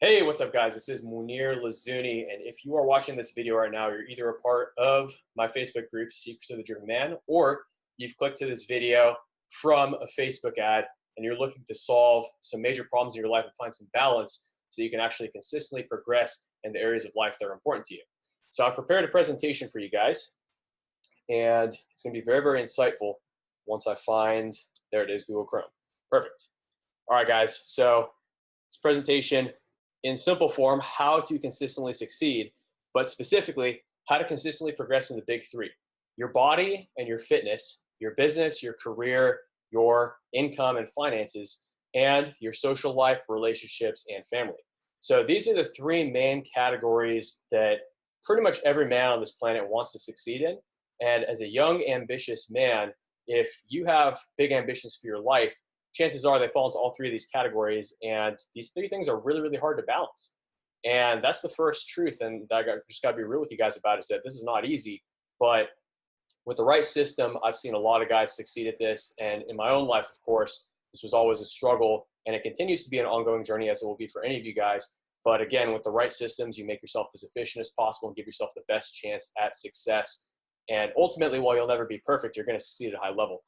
Hey, what's up, guys? This is Munir Lazuni, and if you are watching this video right now, you're either a part of my Facebook group, Secrets of the Driven Man, or you've clicked to this video from a Facebook ad, and you're looking to solve some major problems in your life and find some balance so you can actually consistently progress in the areas of life that are important to you. So I've prepared a presentation for you guys, and it's going to be very, very insightful once I find, there it is, Google Chrome. Perfect. All right, guys, so this presentation in simple form, how to consistently succeed, but specifically how to consistently progress in the big three: your body and your fitness, your business, your career, your income and finances, and your social life, relationships, and family. So these are the three main categories that pretty much every man on this planet wants to succeed in. And as a young, ambitious man, if you have big ambitions for your life, chances are they fall into all three of these categories. And these three things are really, really hard to balance. And that's the first truth. And I just got to be real with you guys about is that this is not easy. But with the right system, I've seen a lot of guys succeed at this. And in my own life, of course, this was always a struggle. And it continues to be an ongoing journey, as it will be for any of you guys. But again, with the right systems, you make yourself as efficient as possible and give yourself the best chance at success. And ultimately, while you'll never be perfect, you're going to succeed at a high level.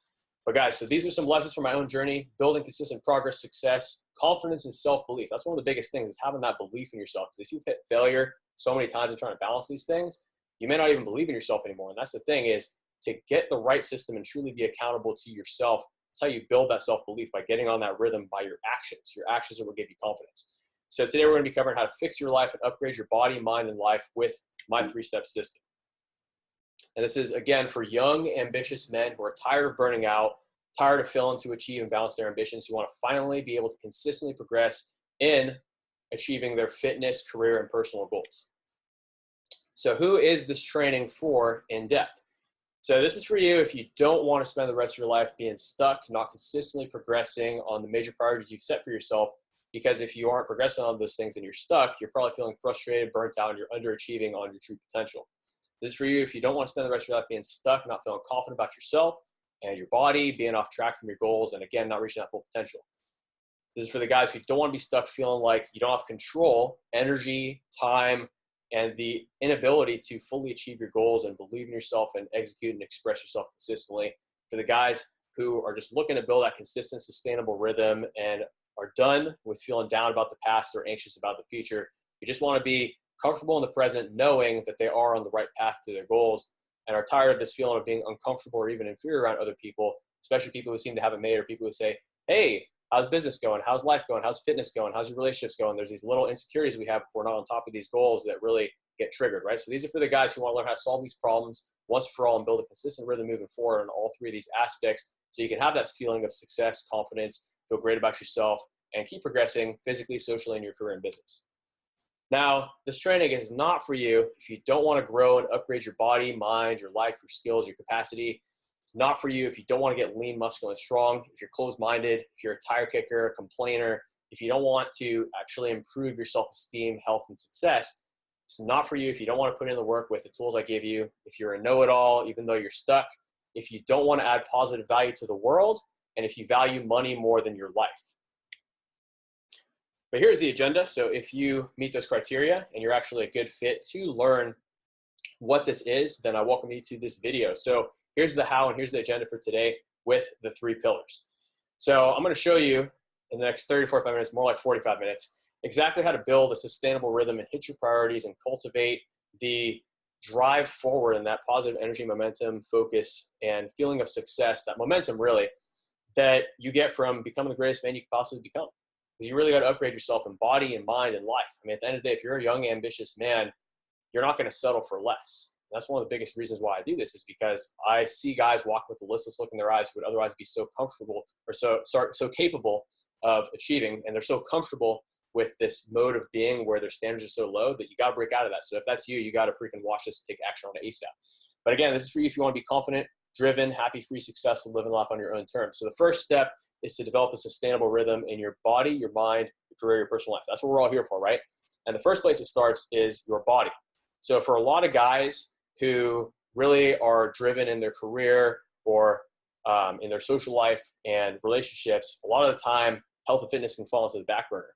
But guys, so these are some lessons from my own journey: building consistent progress, success, confidence, and self-belief. That's one of the biggest things, is having that belief in yourself. Because if you've hit failure so many times in trying to balance these things, you may not even believe in yourself anymore. And that's the thing, is to get the right system and truly be accountable to yourself. That's how you build that self-belief, by getting on that rhythm by your actions. Your actions are what give you confidence. So today we're going to be covering how to fix your life and upgrade your body, mind, and life with my three-step system. And this is, again, for young, ambitious men who are tired of burning out, tired of failing to achieve and balance their ambitions, who want to finally be able to consistently progress in achieving their fitness, career, and personal goals. So who is this training for in depth? So this is for you if you don't want to spend the rest of your life being stuck, not consistently progressing on the major priorities you've set for yourself. Because if you aren't progressing on those things and you're stuck, you're probably feeling frustrated, burnt out, and you're underachieving on your true potential. This is for you if you don't want to spend the rest of your life being stuck, not feeling confident about yourself and your body, being off track from your goals, and again, not reaching that full potential. This is for the guys who don't want to be stuck feeling like you don't have control, energy, time, and the inability to fully achieve your goals and believe in yourself and execute and express yourself consistently. For the guys who are just looking to build that consistent, sustainable rhythm and are done with feeling down about the past or anxious about the future. You just want to be comfortable in the present, knowing that they are on the right path to their goals, and are tired of this feeling of being uncomfortable or even inferior around other people, especially people who seem to have it made, or people who say, hey, how's business going? How's life going? How's fitness going? How's your relationships going? There's these little insecurities we have if we're not on top of these goals that really get triggered, right? So these are for the guys who want to learn how to solve these problems once for all and build a consistent rhythm moving forward in all three of these aspects, so you can have that feeling of success, confidence, feel great about yourself, and keep progressing physically, socially, in your career and business. Now, this training is not for you if you don't want to grow and upgrade your body, mind, your life, your skills, your capacity. It's not for you if you don't want to get lean, muscular, and strong, if you're closed-minded, if you're a tire kicker, a complainer, if you don't want to actually improve your self-esteem, health, and success. It's not for you if you don't want to put in the work with the tools I give you, if you're a know-it-all, even though you're stuck, if you don't want to add positive value to the world, and if you value money more than your life. But here's the agenda. So if you meet those criteria and you're actually a good fit to learn what this is, then I welcome you to this video. So here's the how and here's the agenda for today with the three pillars. So I'm going to show you in the next 30 to 45 minutes, more like 45 minutes, exactly how to build a sustainable rhythm and hit your priorities and cultivate the drive forward and that positive energy, momentum, focus, and feeling of success, that momentum really, that you get from becoming the greatest man you could possibly become. Because you really got to upgrade yourself in body and mind and life. I mean, at the end of the day, if you're a young, ambitious man, you're not going to settle for less. And that's one of the biggest reasons why I do this, is because I see guys walk with a listless look in their eyes who would otherwise be so comfortable or so capable of achieving, and they're so comfortable with this mode of being where their standards are so low that you got to break out of that. So if that's you, you got to freaking watch this and take action on it ASAP. But again, this is for you if you want to be confident, driven, happy, free, successful, living life on your own terms. So the first step is to develop a sustainable rhythm in your body, your mind, your career, your personal life. That's what we're all here for, right? And the first place it starts is your body. So for a lot of guys who really are driven in their career or in their social life and relationships, a lot of the time, health and fitness can fall into the back burner.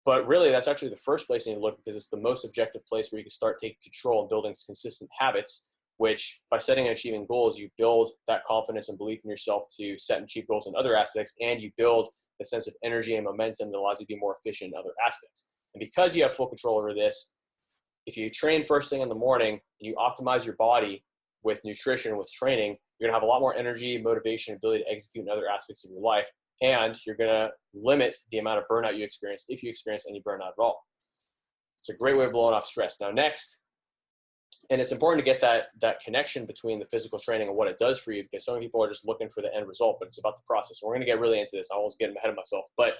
But really, that's actually the first place you need to look, because it's the most objective place where you can start taking control and building consistent habits, which by setting and achieving goals, you build that confidence and belief in yourself to set and achieve goals in other aspects, and you build the sense of energy and momentum that allows you to be more efficient in other aspects. And because you have full control over this, if you train first thing in the morning and you optimize your body with nutrition, with training, you're gonna have a lot more energy, motivation, ability to execute in other aspects of your life. And you're gonna limit the amount of burnout you experience, if you experience any burnout at all. It's a great way of blowing off stress. Now next, and it's important to get that connection between the physical training and what it does for you, because some people are just looking for the end result, but it's about the process. So we're gonna get really into this. I always get ahead of myself. But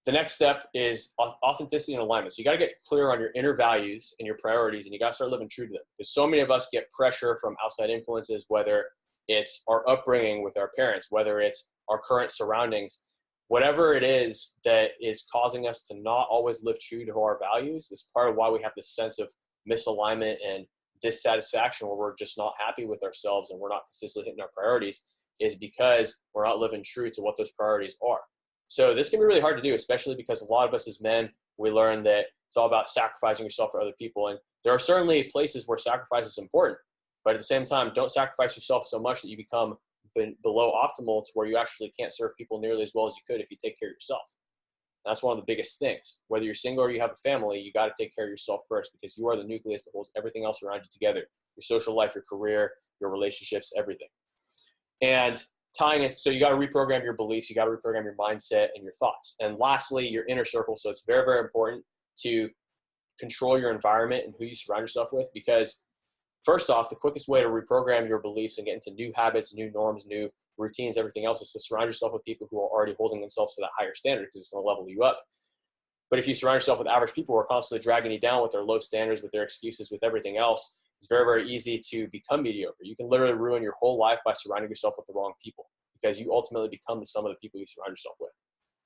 the next step is authenticity and alignment. So you gotta get clear on your inner values and your priorities, and you gotta start living true to them. Because so many of us get pressure from outside influences, whether it's our upbringing with our parents, whether it's our current surroundings, whatever it is that is causing us to not always live true to our values is part of why we have this sense of misalignment and dissatisfaction, where we're just not happy with ourselves and we're not consistently hitting our priorities, is because we're not living true to what those priorities are. So this can be really hard to do, especially because a lot of us as men, we learn that it's all about sacrificing yourself for other people. And there are certainly places where sacrifice is important, but at the same time, don't sacrifice yourself so much that you become below optimal to where you actually can't serve people nearly as well as you could if you take care of yourself. That's one of the biggest things. Whether you're single or you have a family, you got to take care of yourself first, because you are the nucleus that holds everything else around you together. Your social life, your career, your relationships, everything. And tying it, so you got to reprogram your beliefs, you got to reprogram your mindset and your thoughts. And lastly, your inner circle. So it's very, very important to control your environment and who you surround yourself with, because first off, the quickest way to reprogram your beliefs and get into new habits, new norms, new routines, everything else, is to surround yourself with people who are already holding themselves to that higher standard, because it's going to level you up. But if you surround yourself with average people who are constantly dragging you down with their low standards, with their excuses, with everything else, it's very, very easy to become mediocre. You can literally ruin your whole life by surrounding yourself with the wrong people, because you ultimately become the sum of the people you surround yourself with.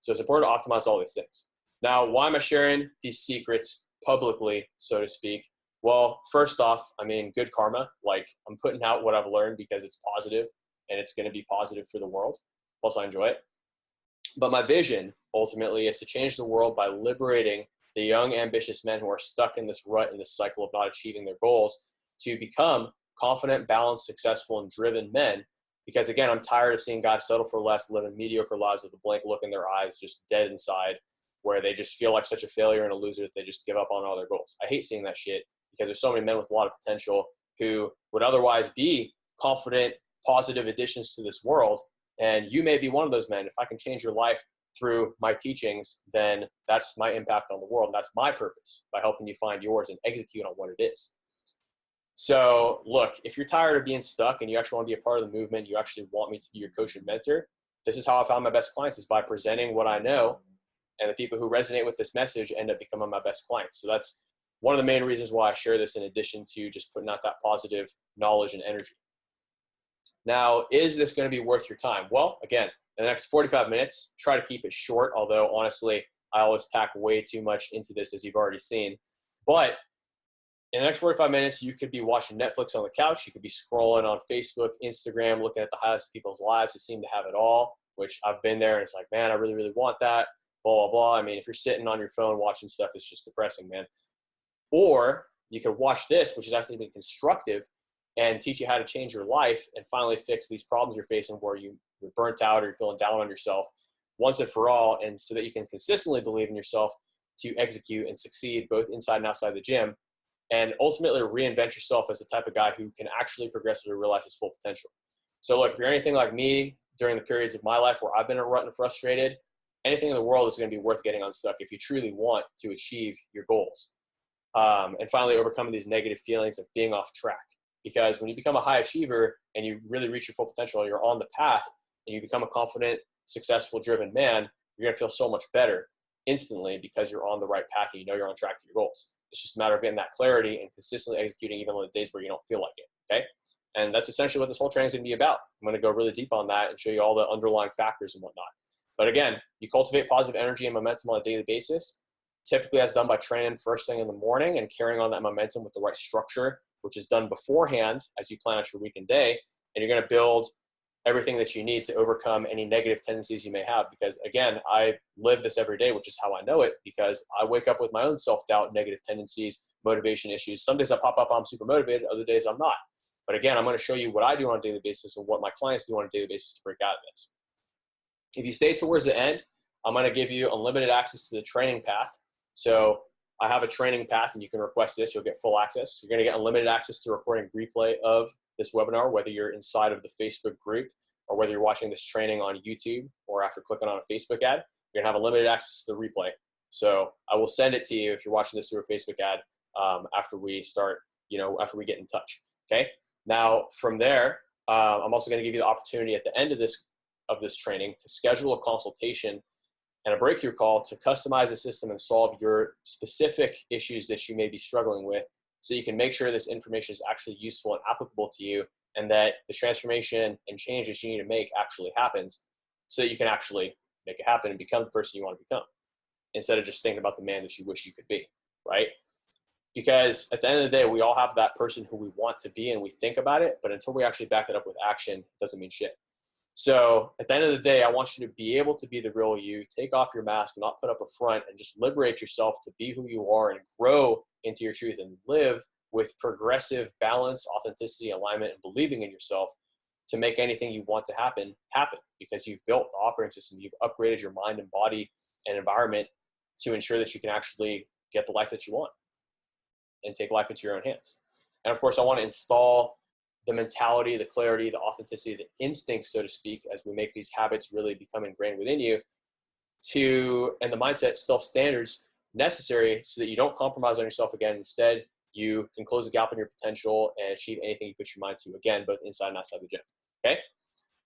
So it's important to optimize all these things. Now, why am I sharing these secrets publicly, so to speak? Well, first off, I mean, good karma. Like, I'm putting out what I've learned because it's positive and it's going to be positive for the world. Plus, I enjoy it. But my vision ultimately is to change the world by liberating the young, ambitious men who are stuck in this rut, in this cycle of not achieving their goals, to become confident, balanced, successful, and driven men. Because again, I'm tired of seeing guys settle for less, living mediocre lives with a blank look in their eyes, just dead inside, where they just feel like such a failure and a loser that they just give up on all their goals. I hate seeing that shit, because there's so many men with a lot of potential who would otherwise be confident, positive additions to this world. And you may be one of those men. If I can change your life through my teachings, then that's my impact on the world. That's my purpose, by helping you find yours and execute on what it is. So look, if you're tired of being stuck and you actually want to be a part of the movement, you actually want me to be your coach and mentor, this is how I found my best clients, is by presenting what I know, and the people who resonate with this message end up becoming my best clients. So that's one of the main reasons why I share this, in addition to just putting out that positive knowledge and energy. Now, is this going to be worth your time? Well, again, in the next 45 minutes, try to keep it short, although honestly, I always pack way too much into this, as you've already seen. But in the next 45 minutes, you could be watching Netflix on the couch. You could be scrolling on Facebook, Instagram, looking at the highlights of people's lives who seem to have it all, which I've been there, and it's like, man, I really, really want that, blah, blah, blah. I mean, if you're sitting on your phone watching stuff, it's just depressing, man. Or you could watch this, which is actually been constructive, and teach you how to change your life and finally fix these problems you're facing, where you're burnt out or you're feeling down on yourself once and for all, and so that you can consistently believe in yourself to execute and succeed both inside and outside the gym, and ultimately reinvent yourself as the type of guy who can actually progressively realize his full potential. So look, if you're anything like me during the periods of my life where I've been in a rut and frustrated, anything in the world is going to be worth getting unstuck if you truly want to achieve your goals. And finally, overcoming these negative feelings of being off track. Because when you become a high achiever and you really reach your full potential, you're on the path, and you become a confident, successful, driven man, you're going to feel so much better instantly, because you're on the right path and you know you're on track to your goals. It's just a matter of getting that clarity and consistently executing, even on the days where you don't feel like it, okay? And that's essentially what this whole training is going to be about. I'm going to go really deep on that and show you all the underlying factors and whatnot. But again, you cultivate positive energy and momentum on a daily basis, typically as done by training first thing in the morning and carrying on that momentum with the right structure, which is done beforehand as you plan out your week and day. And you're going to build everything that you need to overcome any negative tendencies you may have. Because again, I live this every day, which is how I know it, because I wake up with my own self-doubt, negative tendencies, motivation issues. Some days I pop up, I'm super motivated. Other days I'm not. But again, I'm going to show you what I do on a daily basis and what my clients do on a daily basis to break out of this. If you stay towards the end, I'm going to give you unlimited access to the training path. So I have a training path and you can request this. You'll get full access. You're going to get unlimited access to recording replay of this webinar, whether you're inside of the Facebook group or whether you're watching this training on YouTube or after clicking on a Facebook ad. You're going to have unlimited access to the replay. So I will send it to you if you're watching this through a Facebook ad after we start, after we get in touch. Okay. Now from there, I'm also going to give you the opportunity at the end of this training to schedule a consultation and a breakthrough call to customize the system and solve your specific issues that you may be struggling with, so you can make sure this information is actually useful and applicable to you, and that the transformation and change that you need to make actually happens, so that you can actually make it happen and become the person you want to become, instead of just thinking about the man that you wish you could be, right? Because at the end of the day, we all have that person who we want to be and we think about it, but until we actually back it up with action, it doesn't mean shit. So at the end of the day, I want you to be able to be the real you, take off your mask, not put up a front, and just liberate yourself to be who you are and grow into your truth and live with progressive balance, authenticity, alignment, and believing in yourself to make anything you want to happen, because you've built the operating system. You've upgraded your mind and body and environment to ensure that you can actually get the life that you want and take life into your own hands. And of course, I want to install the mentality, the clarity, the authenticity, the instincts, so to speak, as we make these habits really become ingrained within you, and the mindset, self-standards necessary so that you don't compromise on yourself again. Instead, you can close the gap on your potential and achieve anything you put your mind to, again, both inside and outside the gym, okay?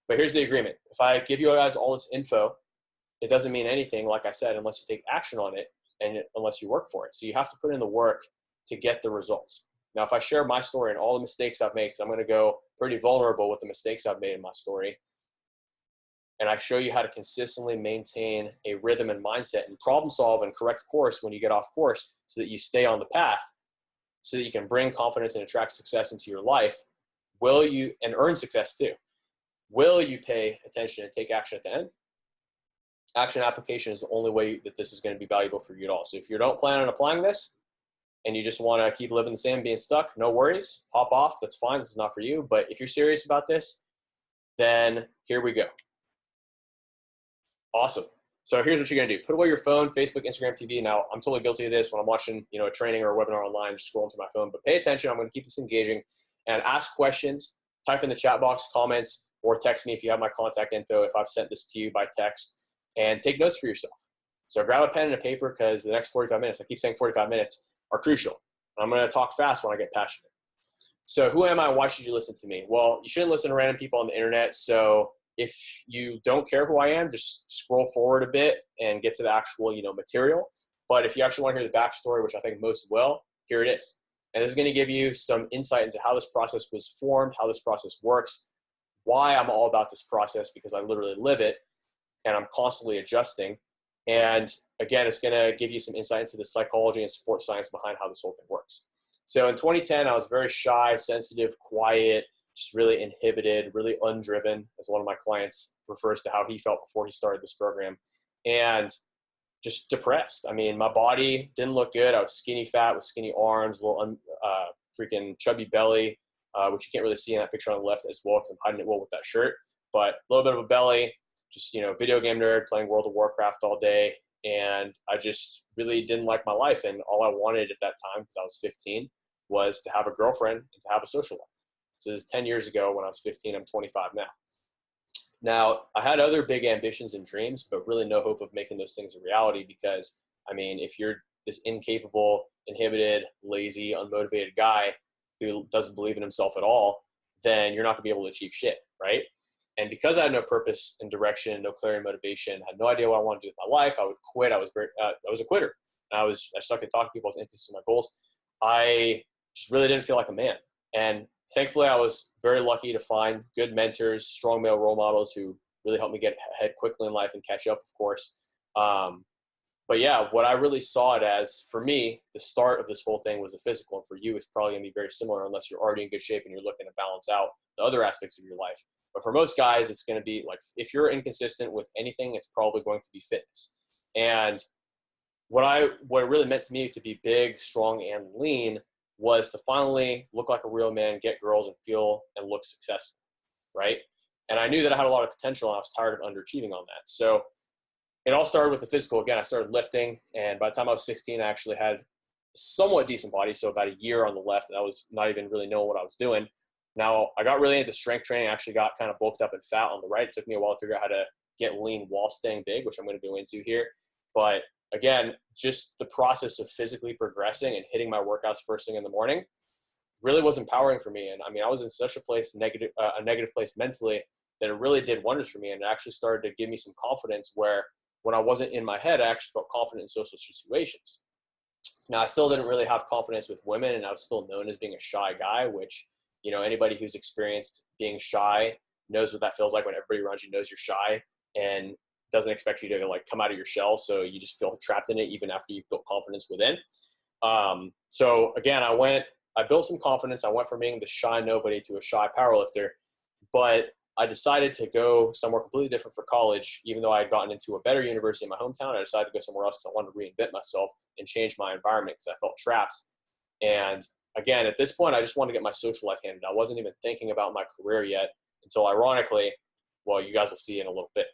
But here's the agreement. If I give you guys all this info, it doesn't mean anything, like I said, unless you take action on it and unless you work for it. So you have to put in the work to get the results. Now, if I share my story and all the mistakes I've made, because I'm going to go pretty vulnerable with the mistakes I've made in my story, and I show you how to consistently maintain a rhythm and mindset and problem solve and correct course when you get off course so that you stay on the path, so that you can bring confidence and attract success into your life, and earn success too. Will you pay attention and take action at the end? Action application is the only way that this is going to be valuable for you at all. So if you don't plan on applying this, and you just want to keep living the same, being stuck, no worries. Hop off. That's fine. This is not for you. But if you're serious about this, then here we go. Awesome. So here's what you're going to do. Put away your phone, Facebook, Instagram, TV. Now, I'm totally guilty of this when I'm watching, a training or a webinar online, just scrolling through my phone. But pay attention. I'm going to keep this engaging and ask questions. Type in the chat box, comments, or text me if you have my contact info, if I've sent this to you by text, and take notes for yourself. So grab a pen and a paper, because the next 45 minutes, I keep saying 45 minutes, are crucial. I'm going to talk fast when I get passionate. So who am I? Why should you listen to me? Well, you shouldn't listen to random people on the internet. So if you don't care who I am, just scroll forward a bit and get to the actual, material. But if you actually want to hear the backstory, which I think most will, here it is. And this is going to give you some insight into how this process was formed, how this process works, why I'm all about this process, because I literally live it and I'm constantly adjusting. And again, it's going to give you some insight into the psychology and support science behind how this whole thing works. So in 2010, I was very shy, sensitive, quiet, just really inhibited, really undriven, as one of my clients refers to how he felt before he started this program, and just depressed. I mean, my body didn't look good. I was skinny fat with skinny arms, a little freaking chubby belly, which you can't really see in that picture on the left as well, because I'm hiding it well with that shirt, but a little bit of a belly. Just, video game nerd, playing World of Warcraft all day. And I just really didn't like my life. And all I wanted at that time, because I was 15, was to have a girlfriend and to have a social life. So this is 10 years ago when I was 15. I'm 25 now. Now, I had other big ambitions and dreams, but really no hope of making those things a reality, because, if you're this incapable, inhibited, lazy, unmotivated guy who doesn't believe in himself at all, then you're not going to be able to achieve shit, right? And because I had no purpose and direction, no clarity and motivation, had no idea what I wanted to do with my life, I would quit. I was a quitter. I sucked at talking to people. I was inconsistent with my goals. I just really didn't feel like a man. And thankfully, I was very lucky to find good mentors, strong male role models who really helped me get ahead quickly in life and catch up, of course. But But yeah, what I really saw it as, for me, the start of this whole thing was the physical. And for you, it's probably going to be very similar unless you're already in good shape and you're looking to balance out the other aspects of your life. But for most guys, it's going to be like, if you're inconsistent with anything, it's probably going to be fitness. And what it really meant to me to be big, strong, and lean was to finally look like a real man, get girls, and feel and look successful, right? And I knew that I had a lot of potential, and I was tired of underachieving on that. So it all started with the physical. Again, I started lifting, and by the time I was 16, I actually had a somewhat decent body. So about a year on the left, and I was not even really knowing what I was doing. Now, I got really into strength training. I actually got kind of bulked up and fat on the right. It took me a while to figure out how to get lean while staying big, which I'm going to go into here. But again, just the process of physically progressing and hitting my workouts first thing in the morning really was empowering for me. And I mean, I was in such a negative place mentally, that it really did wonders for me. And it actually started to give me some confidence where when I wasn't in my head, I actually felt confident in social situations. Now, I still didn't really have confidence with women, and I was still known as being a shy guy, which, you know, anybody who's experienced being shy knows what that feels like when everybody around you knows you're shy and doesn't expect you to like come out of your shell. So you just feel trapped in it even after you've built confidence within. So again, I built some confidence. I went from being the shy nobody to a shy powerlifter, but I decided to go somewhere completely different for college. Even though I had gotten into a better university in my hometown, I decided to go somewhere else because I wanted to reinvent myself and change my environment because I felt trapped. And again, at this point, I just wanted to get my social life handled. I wasn't even thinking about my career yet until, ironically, well, you guys will see in a little bit.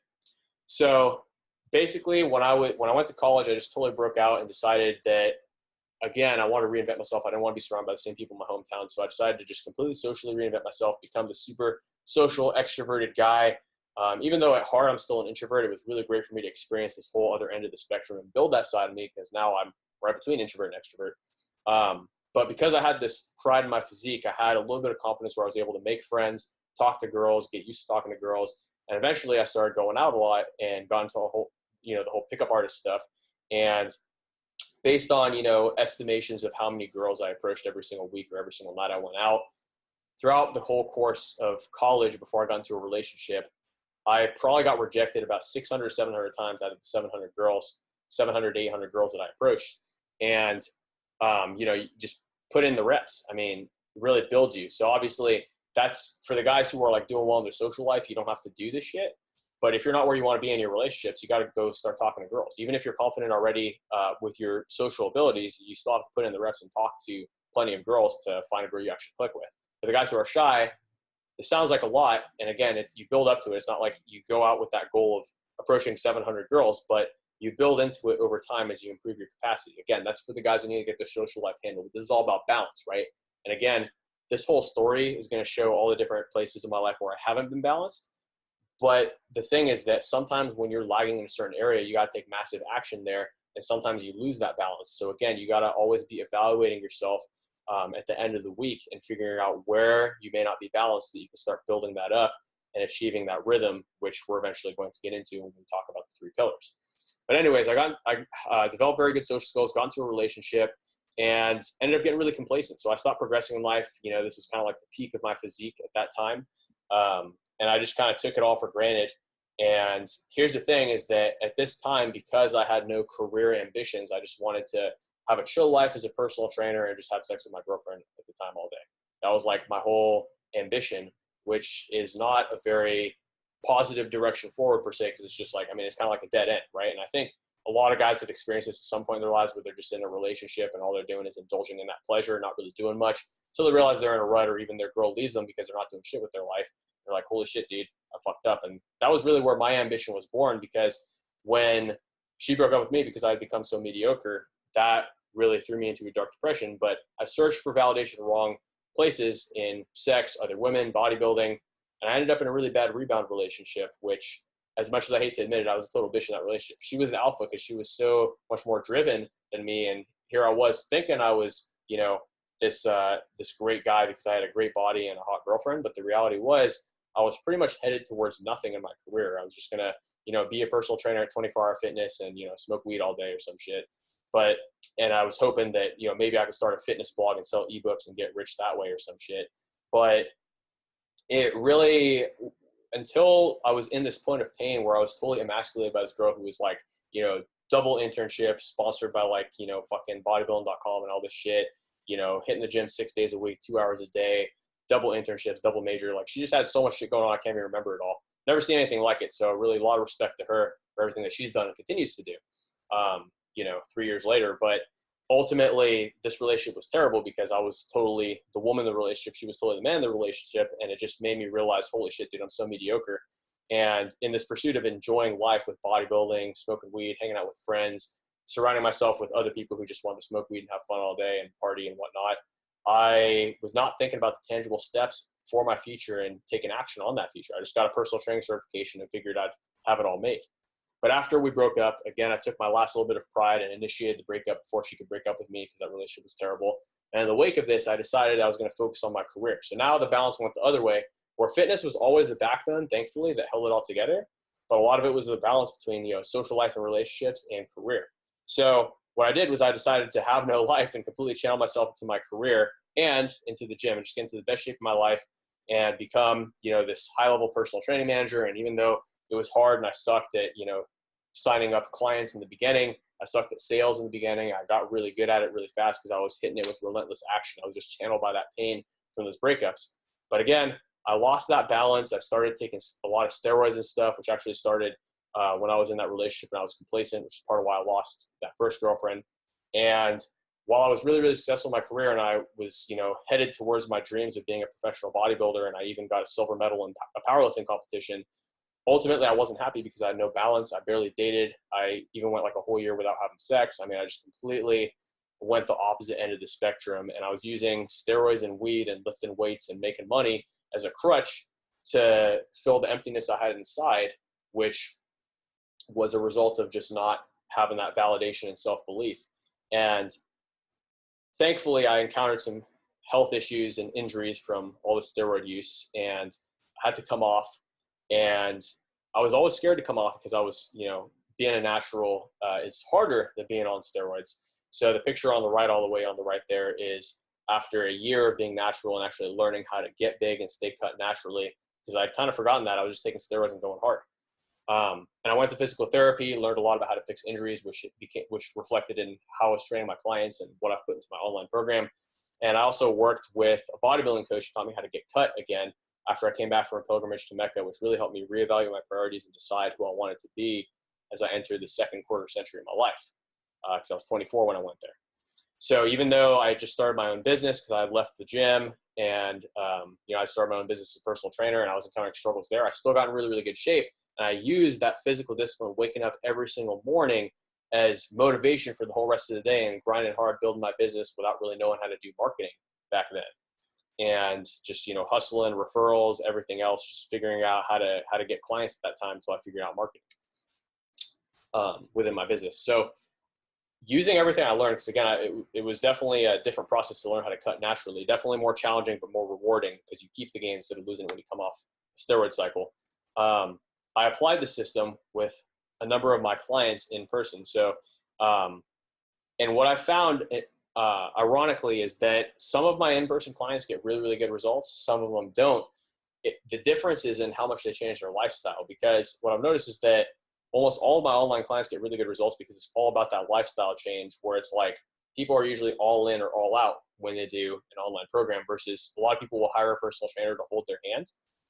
So basically, when I went to college, I just totally broke out and decided that, again, I wanted to reinvent myself. I didn't want to be surrounded by the same people in my hometown. So I decided to just completely socially reinvent myself, become the super social, extroverted guy. Even though at heart I'm still an introvert, it was really great for me to experience this whole other end of the spectrum and build that side of me, because now I'm right between introvert and extrovert. But because I had this pride in my physique, I had a little bit of confidence where I was able to make friends, talk to girls, get used to talking to girls. And eventually I started going out a lot and got into the whole pickup artist stuff. And based on, estimations of how many girls I approached every single week or every single night I went out, throughout the whole course of college before I got into a relationship, I probably got rejected about 600, 700 times out of the 700 to 800 girls that I approached. And, you just put in the reps. I mean, it really builds you. So obviously that's for the guys who are like doing well in their social life. You don't have to do this shit. But if you're not where you want to be in your relationships, you got to go start talking to girls. Even if you're confident already with your social abilities, you still have to put in the reps and talk to plenty of girls to find a girl you actually click with. For the guys who are shy, it sounds like a lot. And again, you build up to it. It's not like you go out with that goal of approaching 700 girls, but you build into it over time as you improve your capacity. Again, that's for the guys who need to get their social life handled. This is all about balance, right? And again, this whole story is going to show all the different places in my life where I haven't been balanced. But the thing is that sometimes when you're lagging in a certain area, you got to take massive action there. And sometimes you lose that balance. So again, you got to always be evaluating yourself at the end of the week and figuring out where you may not be balanced, so that you can start building that up and achieving that rhythm, which we're eventually going to get into when we talk about the 3 pillars. But anyways, I developed very good social skills, got into a relationship, and ended up getting really complacent. So I stopped progressing in life. This was kind of like the peak of my physique at that time. And I just kind of took it all for granted. And here's the thing is that at this time, because I had no career ambitions, I just wanted to have a chill life as a personal trainer and just have sex with my girlfriend at the time all day. That was like my whole ambition, which is not a very positive direction forward per se, because it's just like, it's kind of like a dead end, right? And I think a lot of guys have experienced this at some point in their lives where they're just in a relationship and all they're doing is indulging in that pleasure, not really doing much, until they realize they're in a rut, or even their girl leaves them because they're not doing shit with their life. They're like, holy shit, dude, I fucked up. And that was really where my ambition was born, because when she broke up with me because I had become so mediocre, that really threw me into a dark depression. But I searched for validation in the wrong places, in sex, other women, bodybuilding, and I ended up in a really bad rebound relationship, which, as much as I hate to admit it, I was a total bitch in that relationship. She was the alpha because she was so much more driven than me. And here I was thinking I was, this great guy because I had a great body and a hot girlfriend. But the reality was I was pretty much headed towards nothing in my career. I was just going to, be a personal trainer at 24-Hour Fitness and, smoke weed all day or some shit. And I was hoping that, maybe I could start a fitness blog and sell ebooks and get rich that way or some shit. But it really, until I was in this point of pain where I was totally emasculated by this girl who was like, double internships sponsored by like, you know, fucking bodybuilding.com and all this shit, you know, hitting the gym 6 days a week, 2 hours a day, double internships, double major. Like she just had so much shit going on. I can't even remember it all. Never seen anything like it. So really a lot of respect to her for everything that she's done and continues to do, you know, 3 years later. But ultimately this relationship was terrible because I was totally the woman in the relationship. She was totally the man in the relationship. And it just made me realize, holy shit, dude, I'm so mediocre. And in this pursuit of enjoying life with bodybuilding, smoking weed, hanging out with friends, surrounding myself with other people who just want to smoke weed and have fun all day and party and whatnot, I was not thinking about the tangible steps for my future and taking action on that future. I just got a personal training certification and figured I'd have it all made. But after we broke up, again, I took my last little bit of pride and initiated the breakup before she could break up with me because that relationship was terrible. And in the wake of this, I decided I was going to focus on my career. So now the balance went the other way, where fitness was always the backbone, thankfully, that held it all together. But a lot of it was the balance between, you know, social life and relationships and career. So what I did was I decided to have no life and completely channel myself into my career and into the gym and just get into the best shape of my life and become, you know, this high-level personal training manager. And even though it was hard and I sucked at, you know, signing up clients in the beginning, I sucked at sales in the beginning, I got really good at it really fast because I was hitting it with relentless action. I was just channeled by that pain from those breakups. But again, I lost that balance. I started taking a lot of steroids and stuff, which actually started when I was in that relationship and I was complacent, which is part of why I lost that first girlfriend. And while I was really, really successful in my career and I was, you know, headed towards my dreams of being a professional bodybuilder, and I even got a silver medal in a powerlifting competition, ultimately I wasn't happy because I had no balance. I barely dated. I even went like a whole year without having sex. I mean, I just completely went the opposite end of the spectrum, and I was using steroids and weed and lifting weights and making money as a crutch to fill the emptiness I had inside, which was a result of just not having that validation and self-belief. And thankfully, I encountered some health issues and injuries from all the steroid use, and I had to come off. And I was always scared to come off because I was, you know, being a natural is harder than being on steroids. So the picture on the right, all the way on the right there, is after a year of being natural and actually learning how to get big and stay cut naturally, because I'd kind of forgotten that. I was just taking steroids and going hard. And I went to physical therapy, learned a lot about how to fix injuries, which reflected in how I was training my clients and what I've put into my online program. And I also worked with a bodybuilding coach who taught me how to get cut again after I came back from a pilgrimage to Mecca, which really helped me reevaluate my priorities and decide who I wanted to be as I entered the second quarter century of my life, because I was 24 when I went there. So even though I just started my own business because I had left the gym and, you know, I started my own business as a personal trainer and I was encountering struggles there, I still got in really, really good shape. And I used that physical discipline, waking up every single morning, as motivation for the whole rest of the day and grinding hard, building my business without really knowing how to do marketing back then. And just, you know, hustling, referrals, everything else, just figuring out how to get clients at that time until I figured out marketing within my business. So using everything I learned, because again, it was definitely a different process to learn how to cut naturally. Definitely more challenging, but more rewarding because you keep the gains instead of losing it when you come off the steroid cycle. I applied the system with a number of my clients in person. So, and what I found, ironically, is that some of my in-person clients get really, really good results. Some of them don't. The difference is in how much they change their lifestyle, because what I've noticed is that almost all of my online clients get really good results because it's all about that lifestyle change, where it's like people are usually all in or all out when they do an online program, versus a lot of people will hire a personal trainer to hold their hand.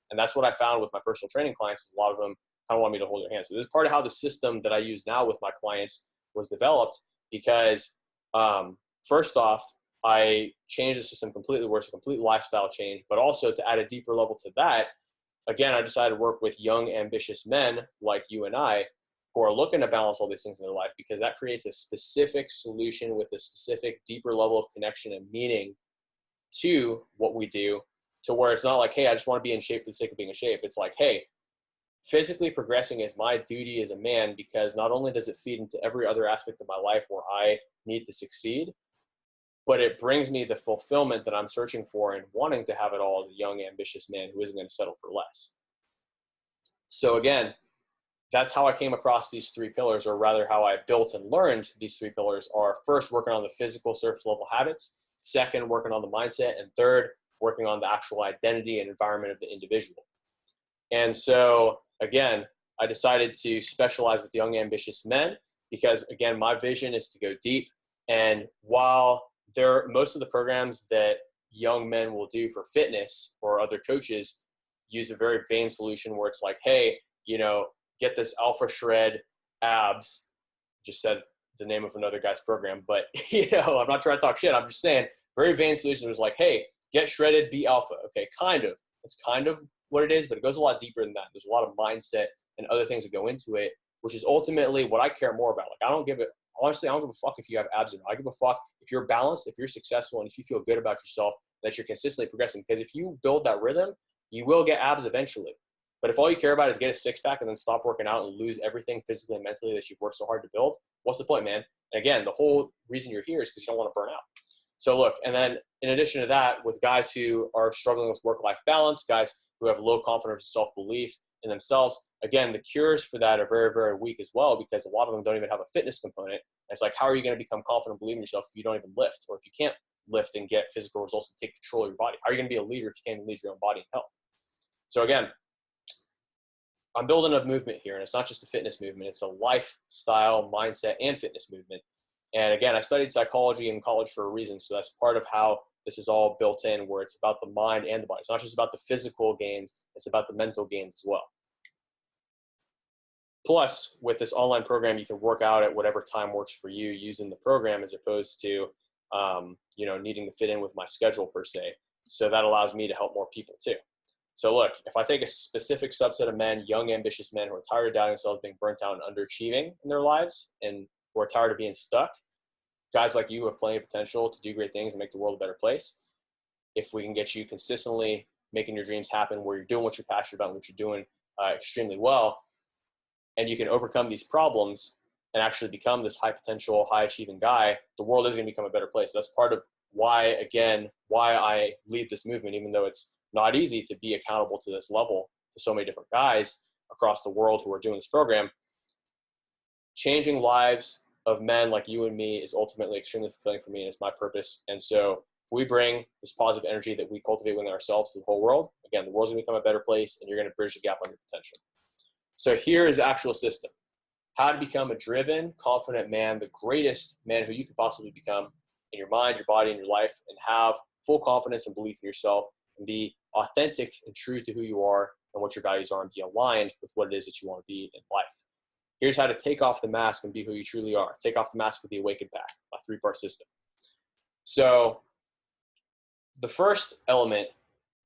And that's what I found with my personal training clients, is a lot of them kind of want me to hold their hand. So this is part of how the system that I use now with my clients was developed, because first off, I changed the system completely, where it's a complete lifestyle change, but also to add a deeper level to that, again, I decided to work with young, ambitious men like you and I who are looking to balance all these things in their life, because that creates a specific solution with a specific deeper level of connection and meaning to what we do, to where it's not like, hey, I just want to be in shape for the sake of being in shape. It's like, hey, physically progressing is my duty as a man, because not only does it feed into every other aspect of my life where I need to succeed, but it brings me the fulfillment that I'm searching for and wanting to have it all as a young, ambitious man who isn't going to settle for less. So again, that's how I came across these three pillars, or rather how I built and learned these three pillars are: first, working on the physical surface level habits; second, working on the mindset; and third, working on the actual identity and environment of the individual. And so again, I decided to specialize with young, ambitious men because again, my vision is to go deep. And while most of the programs that young men will do for fitness or other coaches use a very vain solution where it's like, hey, get this Alpha Shred abs, just said the name of another guy's program, but I'm not trying to talk shit. I'm just saying very vain solution was like, hey, get shredded, be alpha. Okay, kind of. It's kind of what it is, but it goes a lot deeper than that. There's a lot of mindset and other things that go into it, which is ultimately what I care more about. Like, honestly, I don't give a fuck if you have abs or not. I give a fuck if you're balanced, if you're successful, and if you feel good about yourself, that you're consistently progressing. Because if you build that rhythm, you will get abs eventually. But if all you care about is get a six-pack and then stop working out and lose everything physically and mentally that you've worked so hard to build, what's the point, man? And again, the whole reason you're here is because you don't want to burn out. So look, and then in addition to that, with guys who are struggling with work-life balance, guys who have low confidence and self-belief in themselves, again, the cures for that are very, very weak as well, because a lot of them don't even have a fitness component. And it's like, how are you going to become confident, believe in yourself if you don't even lift, or if you can't lift and get physical results and take control of your body? How are you going to be a leader if you can't even lead your own body and health? So again, I'm building a movement here, and it's not just a fitness movement. It's a lifestyle, mindset, and fitness movement. And again, I studied psychology in college for a reason, so that's part of how this is all built in, where it's about the mind and the body. It's not just about the physical gains, it's about the mental gains as well. Plus, with this online program, you can work out at whatever time works for you using the program, as opposed to needing to fit in with my schedule per se. So that allows me to help more people too. So look, if I take a specific subset of men, young, ambitious men who are tired of doubting themselves, being burnt out and underachieving in their lives, and who are tired of being stuck, guys like you who have plenty of potential to do great things and make the world a better place, if we can get you consistently making your dreams happen, where you're doing what you're passionate about and what you're doing extremely well, and you can overcome these problems and actually become this high potential, high achieving guy, the world is going to become a better place. That's part of why I lead this movement, even though it's not easy to be accountable to this level to so many different guys across the world who are doing this program. Changing lives of men like you and me is ultimately extremely fulfilling for me, and it's my purpose. And so if we bring this positive energy that we cultivate within ourselves to the whole world, again, the world's going to become a better place, and you're going to bridge the gap on your potential. So here is the actual system. How to become a driven, confident man, the greatest man who you could possibly become in your mind, your body, and your life, and have full confidence and belief in yourself, and be authentic and true to who you are and what your values are, and be aligned with what it is that you want to be in life. Here's how to take off the mask and be who you truly are. Take off the mask with the Awakened Path, my 3-part system. So the first element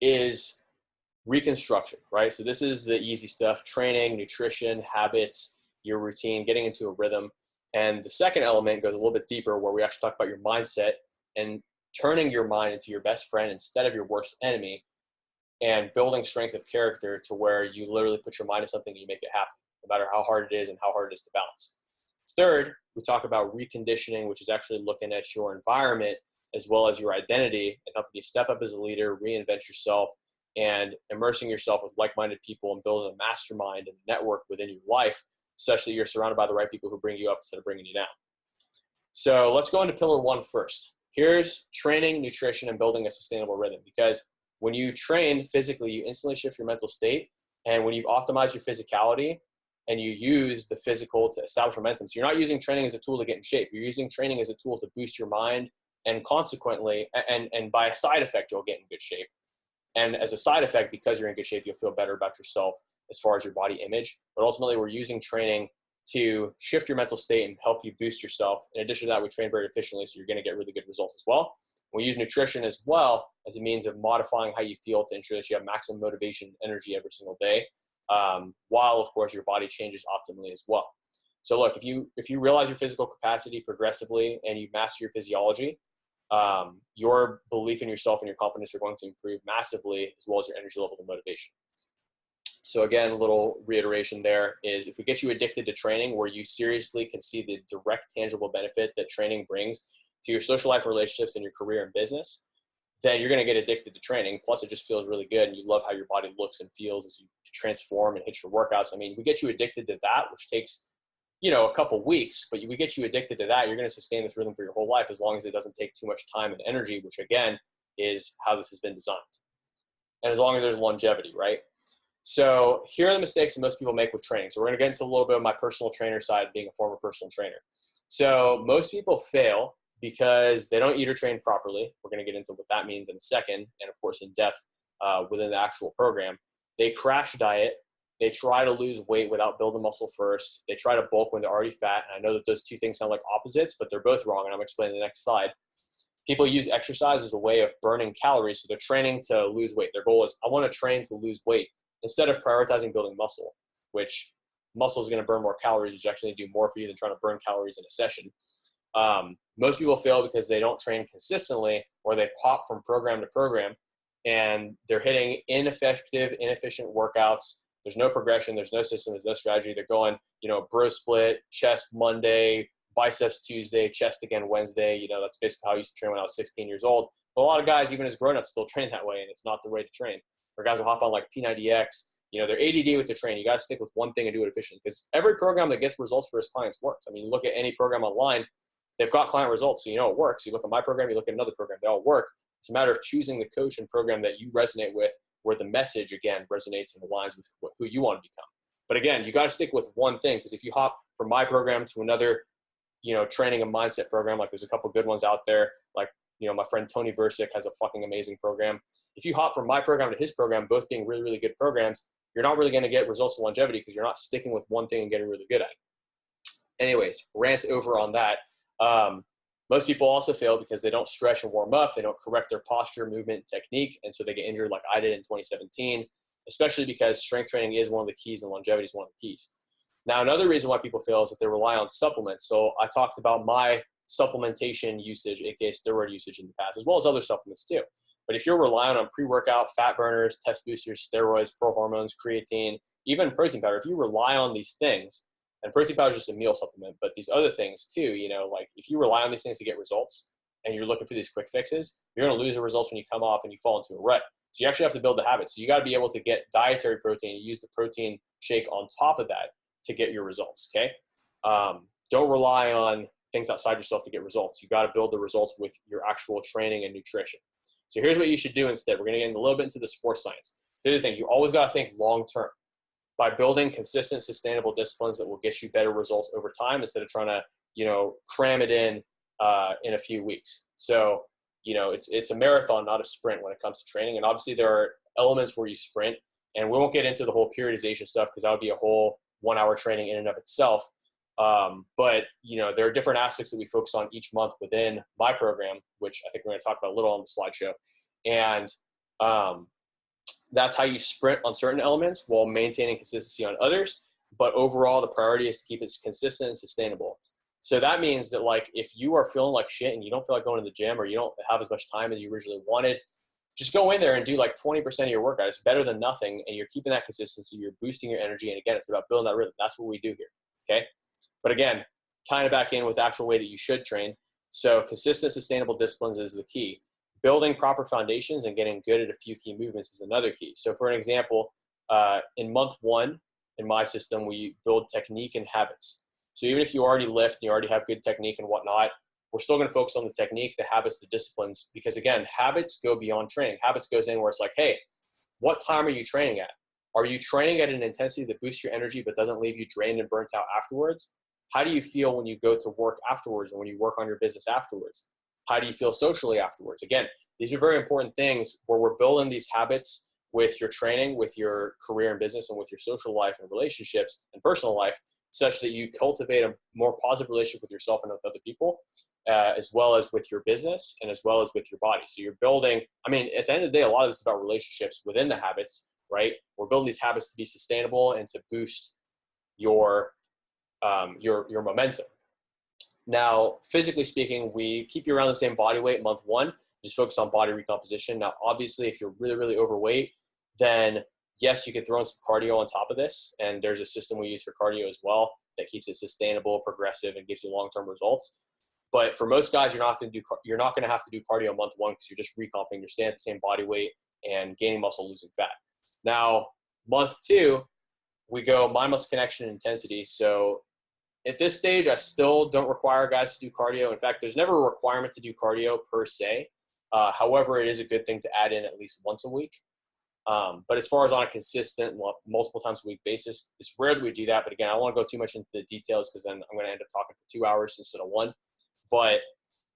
is reconstruction, right? So this is the easy stuff: training, nutrition, habits, your routine, getting into a rhythm. And the second element goes a little bit deeper, where we actually talk about your mindset and turning your mind into your best friend instead of your worst enemy, and building strength of character to where you literally put your mind to something and you make it happen, no matter how hard it is and how hard it is to balance. Third, we talk about reconditioning, which is actually looking at your environment as well as your identity and helping you step up as a leader, reinvent yourself, and immersing yourself with like-minded people and building a mastermind and network within your life such that you're surrounded by the right people who bring you up instead of bringing you down. So let's go into pillar 1 first. Here's training, nutrition, and building a sustainable rhythm. Because when you train physically, you instantly shift your mental state. And when you've optimized your physicality and you use the physical to establish momentum, so you're not using training as a tool to get in shape. You're using training as a tool to boost your mind, and consequently, and by a side effect, you'll get in good shape. And as a side effect, because you're in good shape, you'll feel better about yourself as far as your body image. But ultimately, we're using training to shift your mental state and help you boost yourself. In addition to that, we train very efficiently, so you're going to get really good results as well. We use nutrition as well as a means of modifying how you feel to ensure that you have maximum motivation and energy every single day, while, of course, your body changes optimally as well. So look, if you realize your physical capacity progressively and you master your physiology, your belief in yourself and your confidence are going to improve massively, as well as your energy levels and motivation. So again, a little reiteration there is, if we get you addicted to training, where you seriously can see the direct tangible benefit that training brings to your social life, relationships, and your career and business, then you're going to get addicted to training. Plus, it just feels really good, and you love how your body looks and feels as you transform and hit your workouts. I mean, we get you addicted to that, which takes, a couple weeks, but we get you addicted to that, you're going to sustain this rhythm for your whole life, as long as it doesn't take too much time and energy, which again is how this has been designed. And as long as there's longevity, right? So here are the mistakes that most people make with training. So we're going to get into a little bit of my personal trainer side, being a former personal trainer. So most people fail because they don't eat or train properly. We're going to get into what that means in a second, and of course in depth within the actual program. They crash diet. They try to lose weight without building muscle first. They try to bulk when they're already fat. And I know that those two things sound like opposites, but they're both wrong, and I'm explaining the next slide. People use exercise as a way of burning calories, so they're training to lose weight. Their goal is, I want to train to lose weight, instead of prioritizing building muscle, which muscle is going to burn more calories, which actually do more for you than trying to burn calories in a session. Most people fail because they don't train consistently, or they pop from program to program, and they're hitting ineffective, inefficient workouts. There's no progression, there's no system, there's no strategy. They're going, bro split, chest Monday, biceps Tuesday, chest again Wednesday. That's basically how I used to train when I was 16 years old. But a lot of guys, even as grown-ups, still train that way, and it's not the way to train. Or guys will hop on like P90X, they're ADD with their training. You got to stick with one thing and do it efficiently, because every program that gets results for his clients works. I mean, look at any program online, they've got client results, so it works. You look at my program, you look at another program, they all work. It's a matter of choosing the coach and program that you resonate with, where the message, again, resonates and aligns with who you want to become. But again, you got to stick with one thing, because if you hop from my program to another, training and mindset program, like there's a couple good ones out there, like, my friend Tony Versick has a fucking amazing program. If you hop from my program to his program, both being really, really good programs, you're not really going to get results in longevity, because you're not sticking with one thing and getting really good at it. Anyways, rant over on that. Most people also fail because they don't stretch and warm up. They don't correct their posture, movement, technique. And so they get injured like I did in 2017, especially because strength training is one of the keys and longevity is one of the keys. Now, another reason why people fail is that they rely on supplements. So I talked about my supplementation usage, aka steroid usage in the past, as well as other supplements too. But if you're relying on pre-workout, fat burners, test boosters, steroids, pro hormones, creatine, even protein powder, if you rely on these things, and protein powder is just a meal supplement, but these other things too, like if you rely on these things to get results and you're looking for these quick fixes, you're going to lose the results when you come off and you fall into a rut. So you actually have to build the habit. So you got to be able to get dietary protein, use the protein shake on top of that to get your results. Okay. Don't rely on things outside yourself to get results. You got to build the results with your actual training and nutrition. So here's what you should do instead. We're going to get a little bit into the sports science. The other thing, you always got to think long-term. By building consistent, sustainable disciplines that will get you better results over time, instead of trying to, cram it in a few weeks. So, it's a marathon, not a sprint when it comes to training. And obviously there are elements where you sprint, and we won't get into the whole periodization stuff, because that would be a whole 1 hour training in and of itself. But there are different aspects that we focus on each month within my program, which I think we're going to talk about a little on the slideshow. And, that's how you sprint on certain elements while maintaining consistency on others. But overall, the priority is to keep it consistent and sustainable. So that means that, like, if you are feeling like shit and you don't feel like going to the gym, or you don't have as much time as you originally wanted, just go in there and do like 20% of your workout. It's better than nothing. And you're keeping that consistency. You're boosting your energy. And again, it's about building that rhythm. That's what we do here. Okay. But again, tying it back in with the actual way that you should train. So consistent, sustainable disciplines is the key. Building proper foundations and getting good at a few key movements is another key. So for an example, in month 1 in my system, we build technique and habits. So even if you already lift and you already have good technique and whatnot, we're still going to focus on the technique, the habits, the disciplines, because again, habits go beyond training. Habits goes in where it's like, hey, what time are you training at? Are you training at an intensity that boosts your energy but doesn't leave you drained and burnt out afterwards? How do you feel when you go to work afterwards and when you work on your business afterwards? How do you feel socially afterwards? Again, these are very important things where we're building these habits with your training, with your career and business, and with your social life and relationships and personal life, such that you cultivate a more positive relationship with yourself and with other people, as well as with your business and as well as with your body. So you're building, at the end of the day, a lot of this is about relationships within the habits, right? We're building these habits to be sustainable and to boost your momentum. Now, physically speaking, we keep you around the same body weight month 1, just focus on body recomposition. Now, obviously, if you're really, really overweight, then yes, you can throw in some cardio on top of this. And there's a system we use for cardio as well that keeps it sustainable, progressive, and gives you long-term results. But for most guys, you're not going to have to do cardio month 1, because you're just recomping. You're staying at the same body weight and gaining muscle, losing fat. Now, month 2, we go mind muscle connection and intensity. So at this stage, I still don't require guys to do cardio. In fact, there's never a requirement to do cardio per se. However, it is a good thing to add in at least once a week. But as far as on a consistent, multiple times a week basis, it's rare that we do that. But again, I don't want to go too much into the details because then I'm going to end up talking for 2 hours instead of 1. But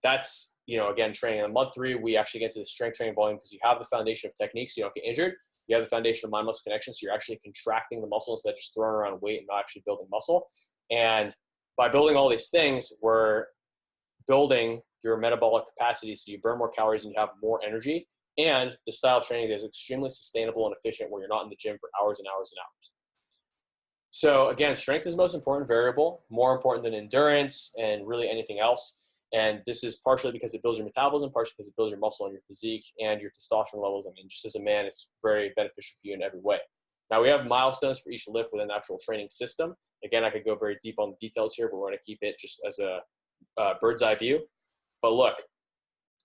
that's, again, training. In month 3, we actually get to the strength training volume because you have the foundation of technique so you don't get injured. You have the foundation of mind-muscle connection, so you're actually contracting the muscle instead of just throwing around weight and not actually building muscle. And by building all these things, we're building your metabolic capacity so you burn more calories and you have more energy. And the style of training is extremely sustainable and efficient where you're not in the gym for hours and hours and hours. So again, strength is the most important variable, more important than endurance and really anything else. And this is partially because it builds your metabolism, partially because it builds your muscle and your physique and your testosterone levels. I mean, just as a man, it's very beneficial for you in every way. Now, we have milestones for each lift within the actual training system. Again, I could go very deep on the details here, but we're going to keep it just as a bird's eye view. But look,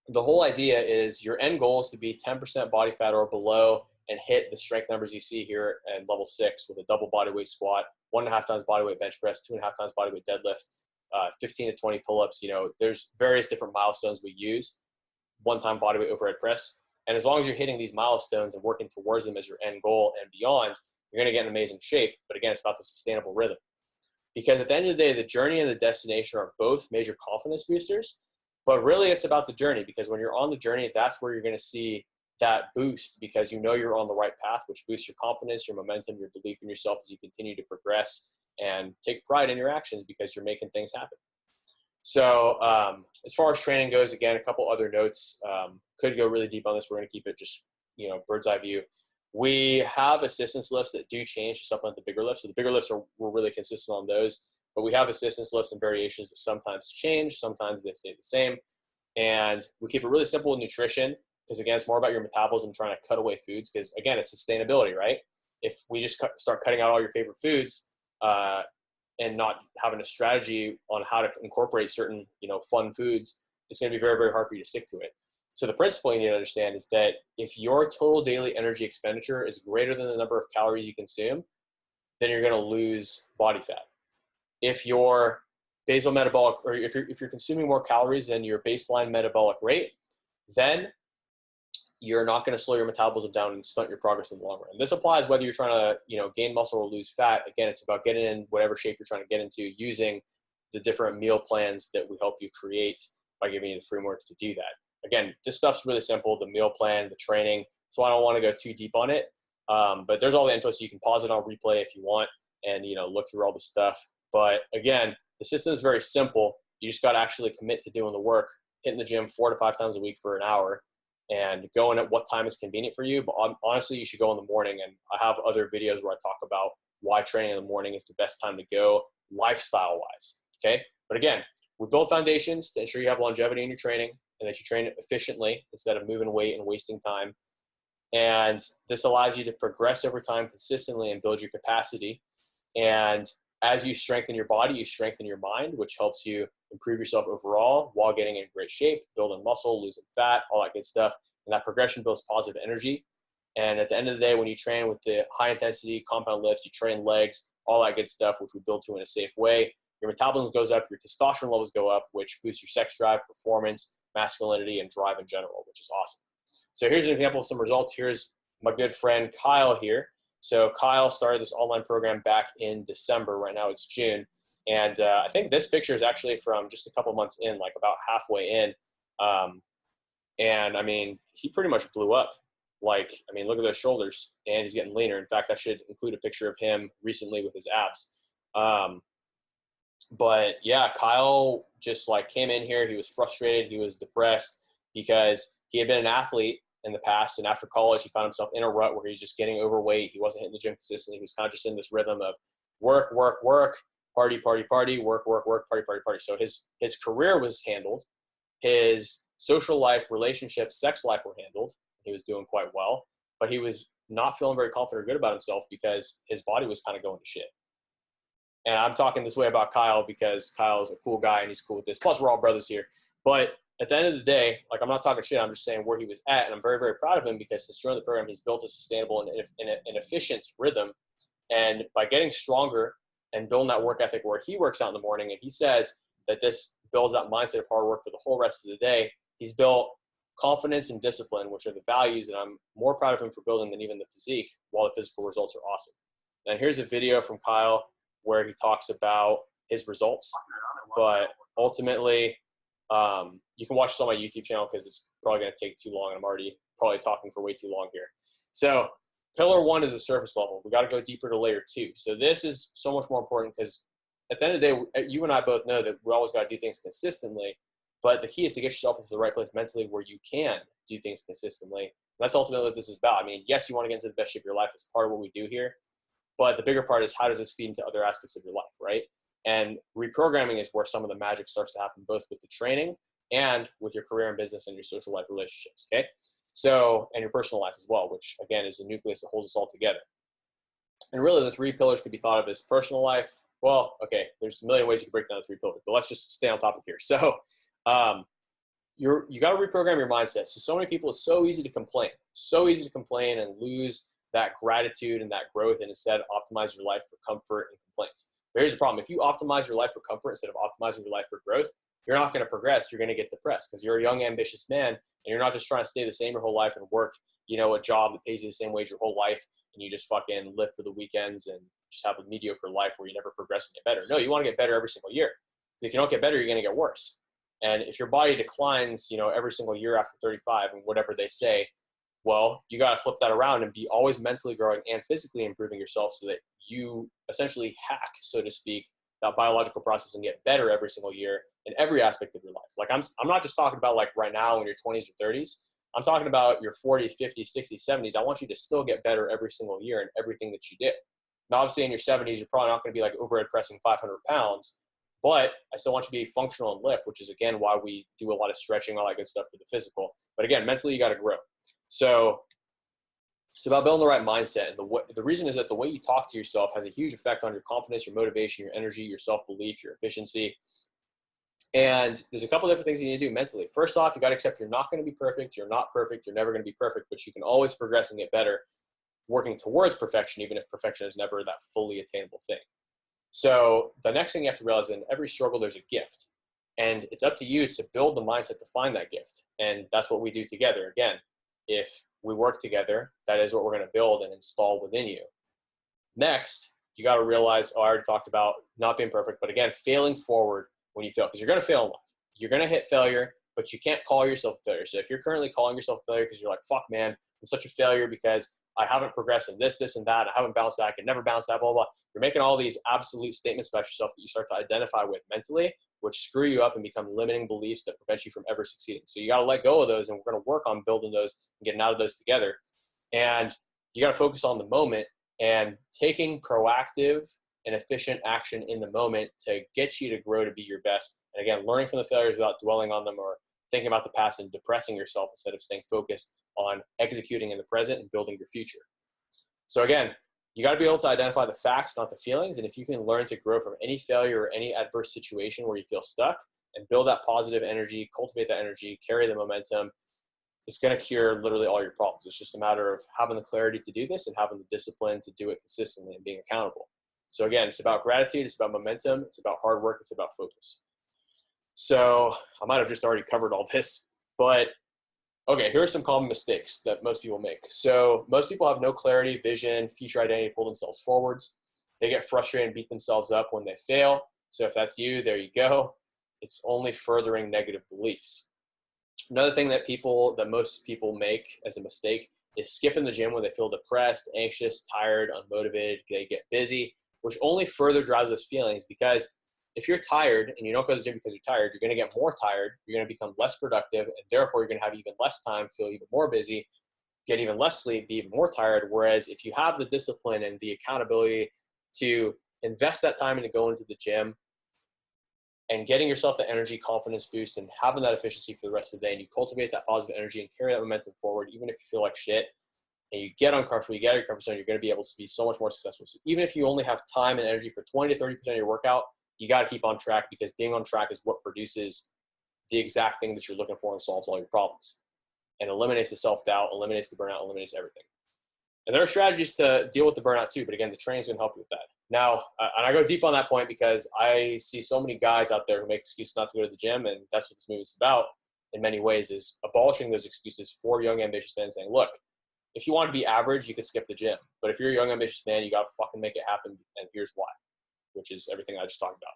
the whole idea is your end goal is to be 10% body fat or below and hit the strength numbers you see here at level 6 with a double body weight squat, 1.5 times body weight bench press, 2.5 times body weight deadlift, 15 to 20 pull-ups. There's various different milestones we use, 1-time body weight overhead press. And as long as you're hitting these milestones and working towards them as your end goal and beyond, you're going to get in amazing shape. But again, it's about the sustainable rhythm. Because at the end of the day, the journey and the destination are both major confidence boosters. But really, it's about the journey, because when you're on the journey, that's where you're going to see that boost, because you're on the right path, which boosts your confidence, your momentum, your belief in yourself as you continue to progress and take pride in your actions because you're making things happen. So as far as training goes, again, a couple other notes. Could go really deep on this. We're going to keep it just, bird's eye view. We have assistance lifts that do change to supplement the bigger lifts. So the bigger lifts we're really consistent on those. But we have assistance lifts and variations that sometimes change, sometimes they stay the same. And we keep it really simple with nutrition because, again, it's more about your metabolism trying to cut away foods because, again, it's sustainability, right? If we just start cutting out all your favorite foods and not having a strategy on how to incorporate certain, fun foods, it's going to be very, very hard for you to stick to it. So the principle you need to understand is that if your total daily energy expenditure is greater than the number of calories you consume, then you're going to lose body fat. If your basal metabolic, or if you're consuming more calories than your baseline metabolic rate, then you're not going to slow your metabolism down and stunt your progress in the long run. This applies whether you're trying to, gain muscle or lose fat. Again, it's about getting in whatever shape you're trying to get into using the different meal plans that we help you create by giving you the framework to do that. Again, this stuff's really simple, the meal plan, the training, so I don't want to go too deep on it. But there's all the info, so you can pause it on replay if you want and, look through all the stuff. But again, the system is very simple. You just got to actually commit to doing the work, hitting the gym 4 to 5 times a week for an hour, and going at what time is convenient for you. But honestly, you should go in the morning. And I have other videos where I talk about why training in the morning is the best time to go lifestyle-wise, okay? But again, we build foundations to ensure you have longevity in your training and that you train efficiently instead of moving weight and wasting time. And this allows you to progress over time consistently and build your capacity. And as you strengthen your body, you strengthen your mind, which helps you improve yourself overall while getting in great shape, building muscle, losing fat, all that good stuff. And that progression builds positive energy. And at the end of the day, when you train with the high intensity compound lifts, you train legs, all that good stuff, which we build to in a safe way, your metabolism goes up, your testosterone levels go up, which boosts your sex drive, performance, masculinity, and drive in general, which is awesome. So here's an example of some results. Here's my good friend Kyle here. So Kyle started this online program back in December. Right now it's June. And I think this picture is actually from just a couple months in, like about halfway in. And I mean, he pretty much blew up. Like, I mean, look at those shoulders, and he's getting leaner. In fact, I should include a picture of him recently with his abs. But yeah, Kyle just like came in here. He was frustrated. He was depressed because he had been an athlete in the past, and after college, he found himself in a rut where he was just getting overweight. He wasn't hitting the gym consistently. He was kind of just in this rhythm of work, work, work, party, party, party, work, work, work, party, party, party. So his career was handled. His social life, relationships, sex life were handled. He was doing quite well, but he was not feeling very confident or good about himself because his body was kind of going to shit. And I'm talking this way about Kyle because Kyle's a cool guy and he's cool with this. Plus, we're all brothers here. But at the end of the day, like, I'm not talking shit. I'm just saying where he was at. And I'm very, very proud of him because since joining the program, he's built a sustainable and an efficient rhythm. And by getting stronger and building that work ethic where he works out in the morning, and he says that this builds that mindset of hard work for the whole rest of the day, he's built confidence and discipline, which are the values that I'm more proud of him for building than even the physique, while the physical results are awesome. And here's a video from Kyle where he talks about his results, but ultimately, you can watch this on my YouTube channel because it's probably going to take too long. I'm already probably talking for way too long here. So pillar 1 is the surface level. We got to go deeper to layer 2. So this is so much more important because at the end of the day, you and I both know that we always got to do things consistently, but the key is to get yourself into the right place mentally where you can do things consistently. And that's ultimately what this is about. I mean, yes, you want to get into the best shape of your life. It's part of what we do here. But the bigger part is, how does this feed into other aspects of your life, right? And reprogramming is where some of the magic starts to happen, both with the training and with your career and business and your social life relationships, okay? So, and your personal life as well, which again is the nucleus that holds us all together. And really the 3 pillars could be thought of as personal life. Well, okay, there's a million ways you can break down the 3 pillars, but let's just stay on topic here. So, you got to reprogram your mindset. So many people, it's so easy to complain and lose that gratitude and that growth, and instead optimize your life for comfort and complaints. But here's the problem. If you optimize your life for comfort instead of optimizing your life for growth, you're not going to progress. You're going to get depressed because you're a young, ambitious man, and you're not just trying to stay the same your whole life and work, a job that pays you the same wage your whole life, and you just fucking live for the weekends and just have a mediocre life where you never progress and get better. No, you want to get better every single year. Because if you don't get better, you're going to get worse. And if your body declines, every single year after 35 and whatever they say, well, you got to flip that around and be always mentally growing and physically improving yourself so that you essentially hack, so to speak, that biological process and get better every single year in every aspect of your life. Like I'm not just talking about like right now in your 20s or 30s. I'm talking about your 40s, 50s, 60s, 70s. I want you to still get better every single year in everything that you do. Now, obviously in your 70s, you're probably not going to be like overhead pressing 500 pounds, but I still want you to be functional and lift, which is again why we do a lot of stretching, all that good stuff for the physical. But again, mentally, you got to grow. So it's about building the right mindset. And the reason is that the way you talk to yourself has a huge effect on your confidence, your motivation, your energy, your self-belief, your efficiency. And there's a couple different things you need to do mentally. First off, you got to accept you're not going to be perfect. You're not perfect. You're never going to be perfect, but you can always progress and get better working towards perfection, even if perfection is never that fully attainable thing. So the next thing you have to realize, in every struggle, there's a gift. And it's up to you to build the mindset to find that gift. And that's what we do together. Again, if we work together, that is what we're going to build and install within you. Next, you got to realize, I already talked about not being perfect, but again, failing forward when you fail, because you're going to fail in life. You're going to hit failure, but you can't call yourself a failure. So if you're currently calling yourself a failure because you're like, fuck, man, I'm such a failure because I haven't progressed in this, and that. I haven't bounced that. I can never bounce that, blah, blah. You're making all these absolute statements about yourself that you start to identify with mentally, which screw you up and become limiting beliefs that prevent you from ever succeeding. So you got to let go of those, and we're going to work on building those and getting out of those together. And you got to focus on the moment and taking proactive and efficient action in the moment to get you to grow to be your best. And again, learning from the failures without dwelling on them or thinking about the past and depressing yourself instead of staying focused on executing in the present and building your future. So again, you got to be able to identify the facts, not the feelings. And if you can learn to grow from any failure or any adverse situation where you feel stuck and build that positive energy, cultivate that energy, carry the momentum, it's going to cure literally all your problems. It's just a matter of having the clarity to do this and having the discipline to do it consistently and being accountable. So again, it's about gratitude. It's about momentum. It's about hard work. It's about focus. So I might have just already covered all this, but okay, here are some common mistakes that most people make. So most people have no clarity, vision, future identity, pull themselves forwards. They get frustrated and beat themselves up when they fail. So if that's you, there you go. It's only furthering negative beliefs. Another thing that most people make as a mistake is skipping the gym when they feel depressed, anxious, tired, unmotivated. They get busy, which only further drives those feelings, because if you're tired and you don't go to the gym because you're tired, you're going to get more tired. You're going to become less productive, and therefore you're going to have even less time, feel even more busy, get even less sleep, be even more tired. Whereas if you have the discipline and the accountability to invest that time into going to the gym and getting yourself the energy, confidence boost, and having that efficiency for the rest of the day, and you cultivate that positive energy and carry that momentum forward, even if you feel like shit, and you get uncomfortable, you get out of your comfort zone, you're going to be able to be so much more successful. So even if you only have time and energy for 20 to 30% of your workout, you got to keep on track, because being on track is what produces the exact thing that you're looking for and solves all your problems, and eliminates the self-doubt, eliminates the burnout, eliminates everything. And there are strategies to deal with the burnout too, but again, the training is going to help you with that. Now, and I go deep on that point because I see so many guys out there who make excuses not to go to the gym, and that's what this movie is about. in many ways is abolishing those excuses for young, ambitious men, saying, look, if you want to be average, you can skip the gym. But if you're a young, ambitious man, you got to fucking make it happen. And here's why, which is everything I just talked about.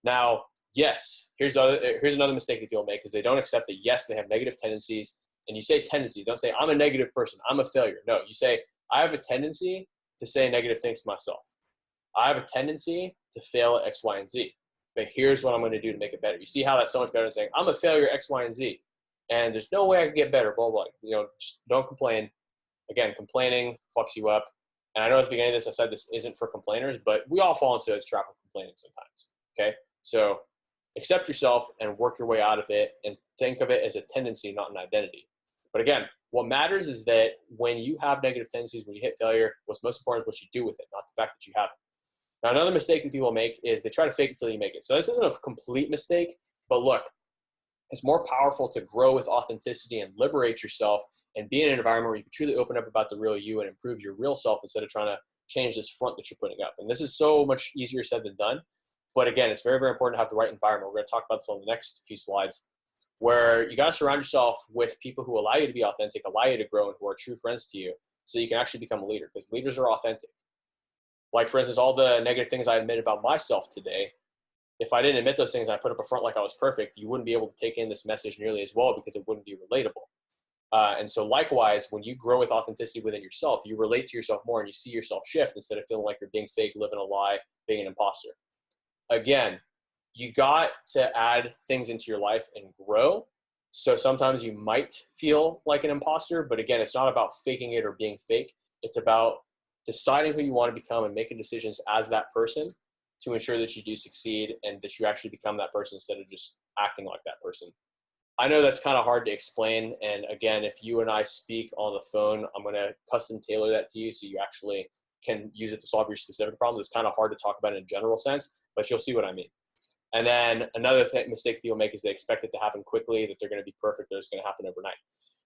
Now, yes, here's another mistake that people make, is they don't accept that, yes, they have negative tendencies. And you say tendencies. Don't say, I'm a negative person, I'm a failure. No, you say, I have a tendency to say negative things to myself. I have a tendency to fail at X, Y, and Z. But here's what I'm going to do to make it better. You see how that's so much better than saying, I'm a failure at X, Y, and Z. And there's no way I can get better, blah, blah. Just don't complain. Again, complaining fucks you up. And I know at the beginning of this, I said this isn't for complainers, but we all fall into a trap of complaining sometimes, okay? So accept yourself and work your way out of it, and think of it as a tendency, not an identity. But again, what matters is that when you have negative tendencies, when you hit failure, what's most important is what you do with it, not the fact that you have it. Now, another mistake that people make is they try to fake it until you make it. So this isn't a complete mistake, but look, it's more powerful to grow with authenticity and liberate yourself and be in an environment where you can truly open up about the real you and improve your real self instead of trying to change this front that you're putting up. And this is so much easier said than done. But again, it's very, very important to have the right environment. We're going to talk about this on the next few slides, where you got to surround yourself with people who allow you to be authentic, allow you to grow, and who are true friends to you, so you can actually become a leader, because leaders are authentic. Like, for instance, all the negative things I admit about myself today, if I didn't admit those things and I put up a front like I was perfect, you wouldn't be able to take in this message nearly as well, because it wouldn't be relatable. And so likewise, when you grow with authenticity within yourself, you relate to yourself more and you see yourself shift instead of feeling like you're being fake, living a lie, being an imposter. Again, you got to add things into your life and grow. So sometimes you might feel like an imposter, but again, it's not about faking it or being fake. It's about deciding who you want to become and making decisions as that person to ensure that you do succeed and that you actually become that person instead of just acting like that person. I know that's kind of hard to explain. And again, if you and I speak on the phone, I'm going to custom tailor that to you so you actually can use it to solve your specific problem. It's kind of hard to talk about in a general sense, but you'll see what I mean. And then another mistake people make is they expect it to happen quickly, that they're going to be perfect, or it's going to happen overnight.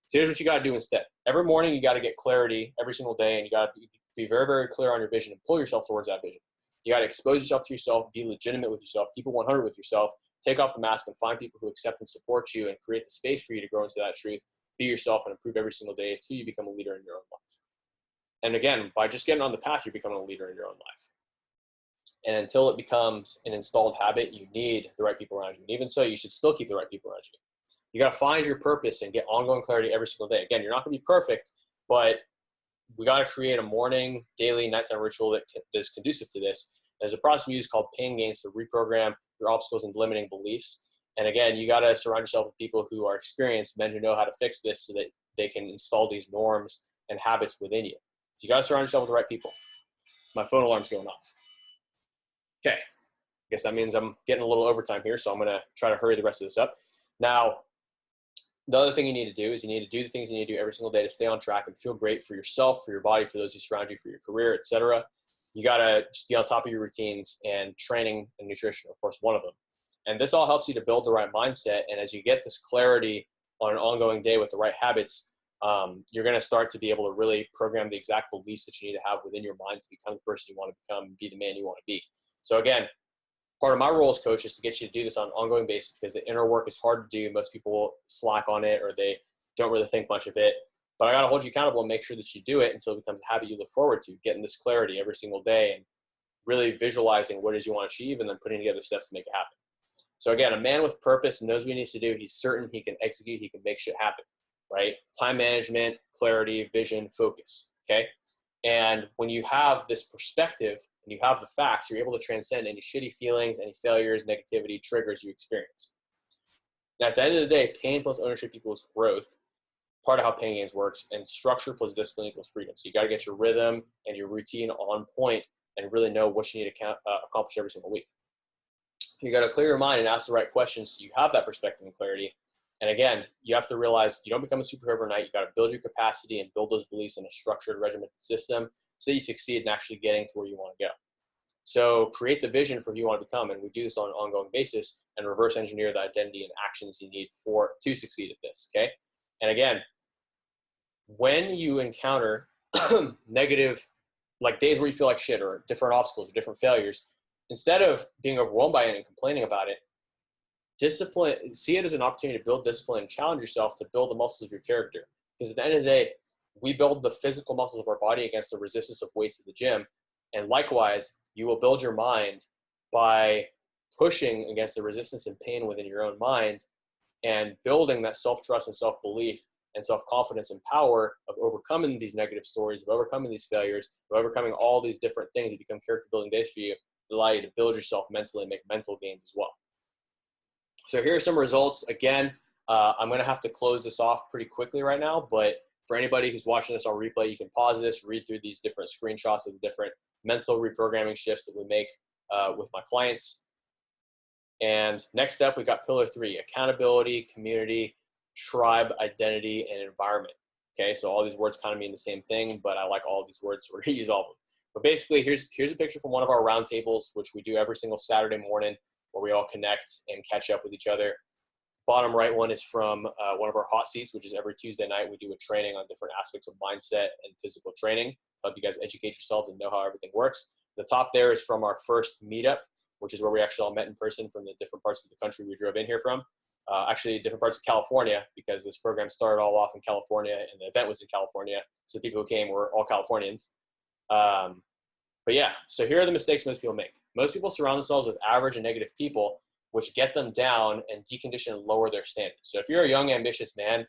So here's what you got to do instead. Every morning, you got to get clarity every single day, and you got to be very, very clear on your vision and pull yourself towards that vision. You got to expose yourself to yourself, be legitimate with yourself, keep it 100 with yourself, take off the mask and find people who accept and support you and create the space for you to grow into that truth, be yourself, and improve every single day until you become a leader in your own life. And again, by just getting on the path, you're becoming a leader in your own life. And until it becomes an installed habit, you need the right people around you. And even so, you should still keep the right people around you. You got to find your purpose and get ongoing clarity every single day. Again, you're not going to be perfect, but we got to create a morning, daily, nighttime ritual that is conducive to this. There's a process we use called pain gains to reprogram your obstacles and limiting beliefs. And again, you got to surround yourself with people who are experienced, men who know how to fix this so that they can install these norms and habits within you. So you got to surround yourself with the right people. My phone alarm's going off. Okay, I guess that means I'm getting a little overtime here, so I'm going to try to hurry the rest of this up. Now, the other thing you need to do is you need to do the things you need to do every single day to stay on track and feel great for yourself, for your body, for those who surround you, for your career, etc. You got to just be on top of your routines, and training and nutrition, of course, one of them. And this all helps you to build the right mindset. And as you get this clarity on an ongoing day with the right habits, you're going to start to be able to really program the exact beliefs that you need to have within your mind to become the person you want to become, be the man you want to be. So again, part of my role as coach is to get you to do this on an ongoing basis, because the inner work is hard to do. Most people slack on it, or they don't really think much of it. But I got to hold you accountable and make sure that you do it until it becomes a habit you look forward to, getting this clarity every single day and really visualizing what it is you want to achieve and then putting together steps to make it happen. So again, a man with purpose knows what he needs to do. He's certain he can execute, he can make shit happen, right? Time management, clarity, vision, focus, okay? And when you have this perspective and you have the facts, you're able to transcend any shitty feelings, any failures, negativity, triggers you experience. Now, at the end of the day, pain plus ownership equals growth. Part of how pain gains works, and structure plus discipline equals freedom. So you got to get your rhythm and your routine on point and really know what you need to accomplish every single week. You got to clear your mind and ask the right questions so you have that perspective and clarity. And again, you have to realize you don't become a superhero overnight. You got to build your capacity and build those beliefs in a structured, regimented system so that you succeed in actually getting to where you want to go. So create the vision for who you want to become, and we do this on an ongoing basis, and reverse engineer the identity and actions you need to succeed at this, okay? And again, when you encounter negative, like days where you feel like shit, or different obstacles or different failures, instead of being overwhelmed by it and complaining about it, discipline, see it as an opportunity to build discipline and challenge yourself to build the muscles of your character. Because at the end of the day, we build the physical muscles of our body against the resistance of weights at the gym. And likewise, you will build your mind by pushing against the resistance and pain within your own mind and building that self-trust and self-belief and self-confidence and power of overcoming these negative stories, of overcoming these failures, of overcoming all these different things that become character building days for you that allow you to build yourself mentally and make mental gains as well. So here are some results. Again, I'm going to have to close this off pretty quickly right now, but for anybody who's watching this on replay, you can pause this, read through these different screenshots of the different mental reprogramming shifts that we make with my clients. And next up, we got pillar 3, accountability, community, tribe, identity, and environment. Okay, so all these words kind of mean the same thing, but I like all of these words, so we're going to use all of them. But basically, here's a picture from one of our roundtables, which we do every single Saturday morning, where we all connect and catch up with each other. Bottom right one is from one of our hot seats, which is every Tuesday night. We do a training on different aspects of mindset and physical training to help you guys educate yourselves and know how everything works. The top there is from our first meetup, which is where we actually all met in person from the different parts of the country we drove in here from. Actually, different parts of California, because this program started all off in California and the event was in California. So the people who came were all Californians. But yeah, so here are the mistakes most people make. Most people surround themselves with average and negative people, which get them down and decondition and lower their standards. So if you're a young, ambitious man,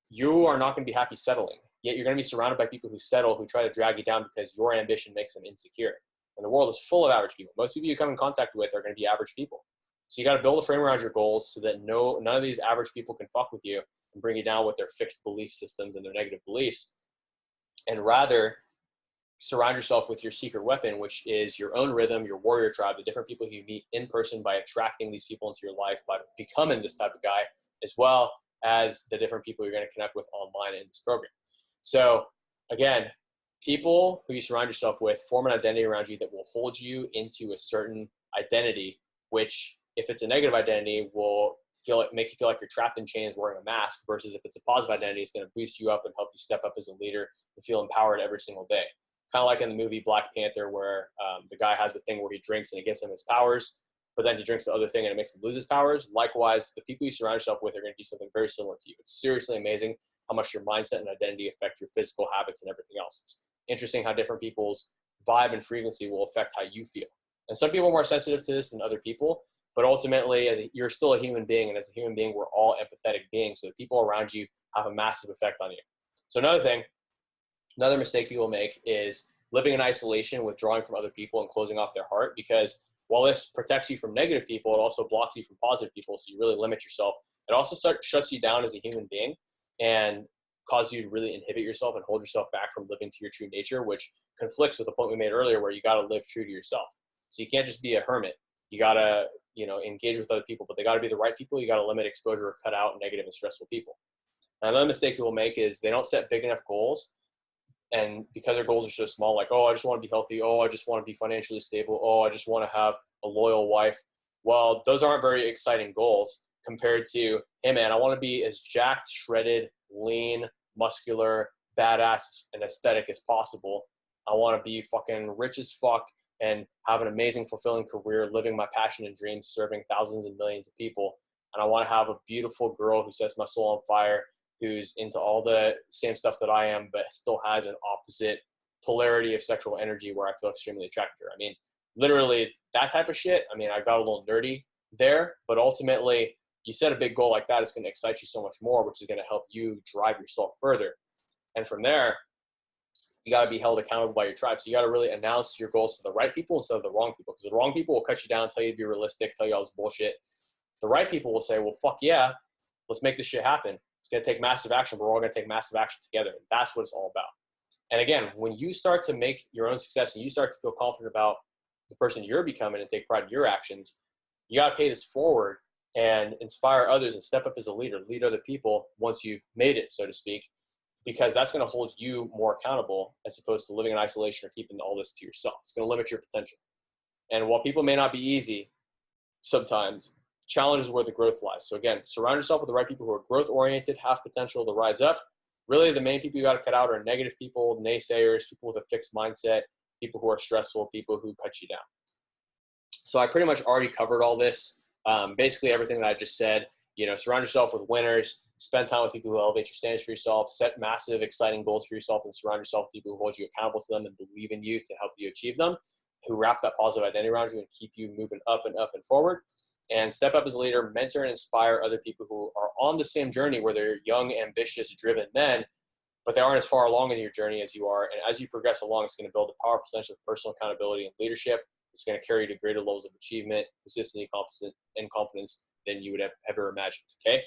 you are not going to be happy settling. Yet you're going to be surrounded by people who settle, who try to drag you down because your ambition makes them insecure. And the world is full of average people. Most people you come in contact with are going to be average people. So you got to build a frame around your goals so that none of these average people can fuck with you and bring you down with their fixed belief systems and their negative beliefs. And rather, surround yourself with your secret weapon, which is your own rhythm, your warrior tribe, the different people who you meet in person by attracting these people into your life, by becoming this type of guy, as well as the different people you're going to connect with online in this program. So again, people who you surround yourself with form an identity around you that will hold you into a certain identity, which if it's a negative identity will make you feel like you're trapped in chains wearing a mask, versus if it's a positive identity, it's going to boost you up and help you step up as a leader and feel empowered every single day. Kind of like in the movie Black Panther, where the guy has the thing where he drinks and it gives him his powers, but then he drinks the other thing and it makes him lose his powers. Likewise, the people you surround yourself with are going to do something very similar to you. It's seriously amazing how much your mindset and identity affect your physical habits and everything else. It's interesting how different people's vibe and frequency will affect how you feel. And some people are more sensitive to this than other people, but ultimately, you're still a human being, and as a human being, we're all empathetic beings, so the people around you have a massive effect on you. So another mistake people make is living in isolation, withdrawing from other people and closing off their heart, because while this protects you from negative people, it also blocks you from positive people, so you really limit yourself. It also shuts you down as a human being and causes you to really inhibit yourself and hold yourself back from living to your true nature, which conflicts with the point we made earlier where you got to live true to yourself. So you can't just be a hermit. You got to engage with other people, but they got to be the right people. You got to limit exposure or cut out negative and stressful people. And another mistake people make is they don't set big enough goals. And because their goals are so small, like, oh, I just want to be healthy. Oh, I just want to be financially stable. Oh, I just want to have a loyal wife. Well, those aren't very exciting goals compared to, hey man, I want to be as jacked, shredded, lean, muscular, badass, and aesthetic as possible. I want to be fucking rich as fuck and have an amazing, fulfilling career, living my passion and dreams, serving thousands and millions of people. And I want to have a beautiful girl who sets my soul on fire, who's into all the same stuff that I am, but still has an opposite polarity of sexual energy where I feel extremely attracted to her. I mean, literally that type of shit. I mean, I got a little nerdy there, but ultimately you set a big goal like that, it's going to excite you so much more, which is going to help you drive yourself further. And from there, you got to be held accountable by your tribe. So you got to really announce your goals to the right people instead of the wrong people, because the wrong people will cut you down, tell you to be realistic, tell you all this bullshit. The right people will say, well, fuck yeah, let's make this shit happen. It's going to take massive action, but we're all going to take massive action together. And that's what it's all about. And again, when you start to make your own success and you start to feel confident about the person you're becoming and take pride in your actions, you got to pay this forward and inspire others and step up as a leader, lead other people once you've made it, so to speak, because that's going to hold you more accountable as opposed to living in isolation or keeping all this to yourself. It's going to limit your potential. And while people may not be easy, sometimes challenge is where the growth lies. So again, surround yourself with the right people who are growth-oriented, have potential to rise up. Really, the main people you got to cut out are negative people, naysayers, people with a fixed mindset, people who are stressful, people who cut you down. So I pretty much already covered all this Basically everything that I just said. You know, surround yourself with winners, spend time with people who elevate your standards for yourself, set massive, exciting goals for yourself, and surround yourself with people who hold you accountable to them and believe in you to help you achieve them, who wrap that positive identity around you and keep you moving up and up and forward. And step up as a leader, mentor and inspire other people who are on the same journey where they're young, ambitious, driven men, but they aren't as far along in your journey as you are. And as you progress along, it's going to build a powerful sense of personal accountability and leadership. It's going to carry you to greater levels of achievement, consistency, confidence than you would have ever imagined, okay?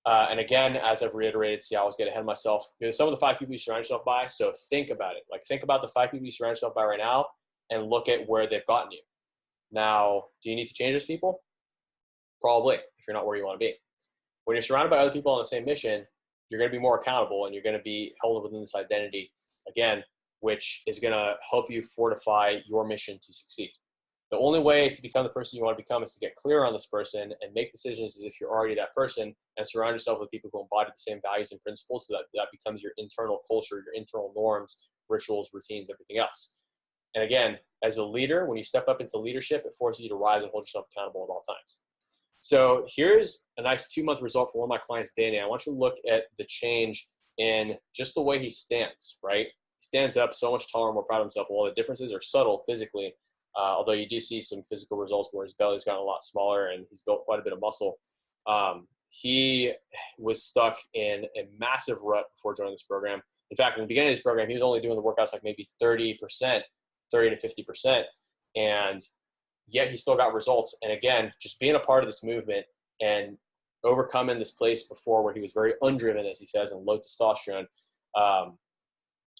And again, as I've reiterated, see, I always get ahead of myself. You know, some of the 5 people you surround yourself by, so think about it. Like, think about the 5 people you surround yourself by right now and look at where they've gotten you. Now, do you need to change those people? Probably, if you're not where you want to be. When you're surrounded by other people on the same mission, you're going to be more accountable and you're going to be held within this identity, again, which is going to help you fortify your mission to succeed. The only way to become the person you want to become is to get clear on this person and make decisions as if you're already that person, and surround yourself with people who embody the same values and principles, so that becomes your internal culture, your internal norms, rituals, routines, everything else. And again, as a leader, when you step up into leadership, it forces you to rise and hold yourself accountable at all times. So here's a nice 2-month result for one of my clients, Danny. I want you to look at the change in just the way he stands, right? He stands up so much taller and more proud of himself. While the differences are subtle physically, although you do see some physical results where his belly's gotten a lot smaller and he's built quite a bit of muscle. He was stuck in a massive rut before joining this program. In fact, in the beginning of this program, he was only doing the workouts like maybe 30% to 50%. And yet he still got results. And again, just being a part of this movement and overcoming this place before where he was very undriven, as he says, and low testosterone,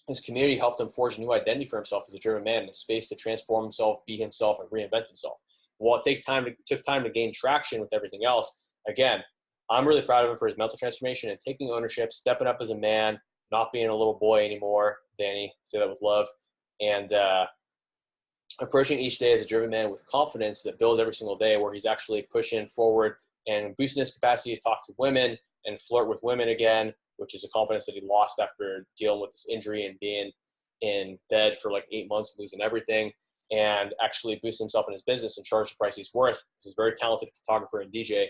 his community helped him forge a new identity for himself as a driven man, in a space to transform himself, be himself, and reinvent himself. While it took time to gain traction with everything else, again, I'm really proud of him for his mental transformation and taking ownership, stepping up as a man, not being a little boy anymore. Danny, say that with love. And approaching each day as a driven man with confidence that builds every single day, where he's actually pushing forward and boosting his capacity to talk to women and flirt with women again, which is a confidence that he lost after dealing with this injury and being in bed for like 8 months, losing everything, and actually boost himself in his business and charge the price he's worth. He's a very talented photographer and DJ,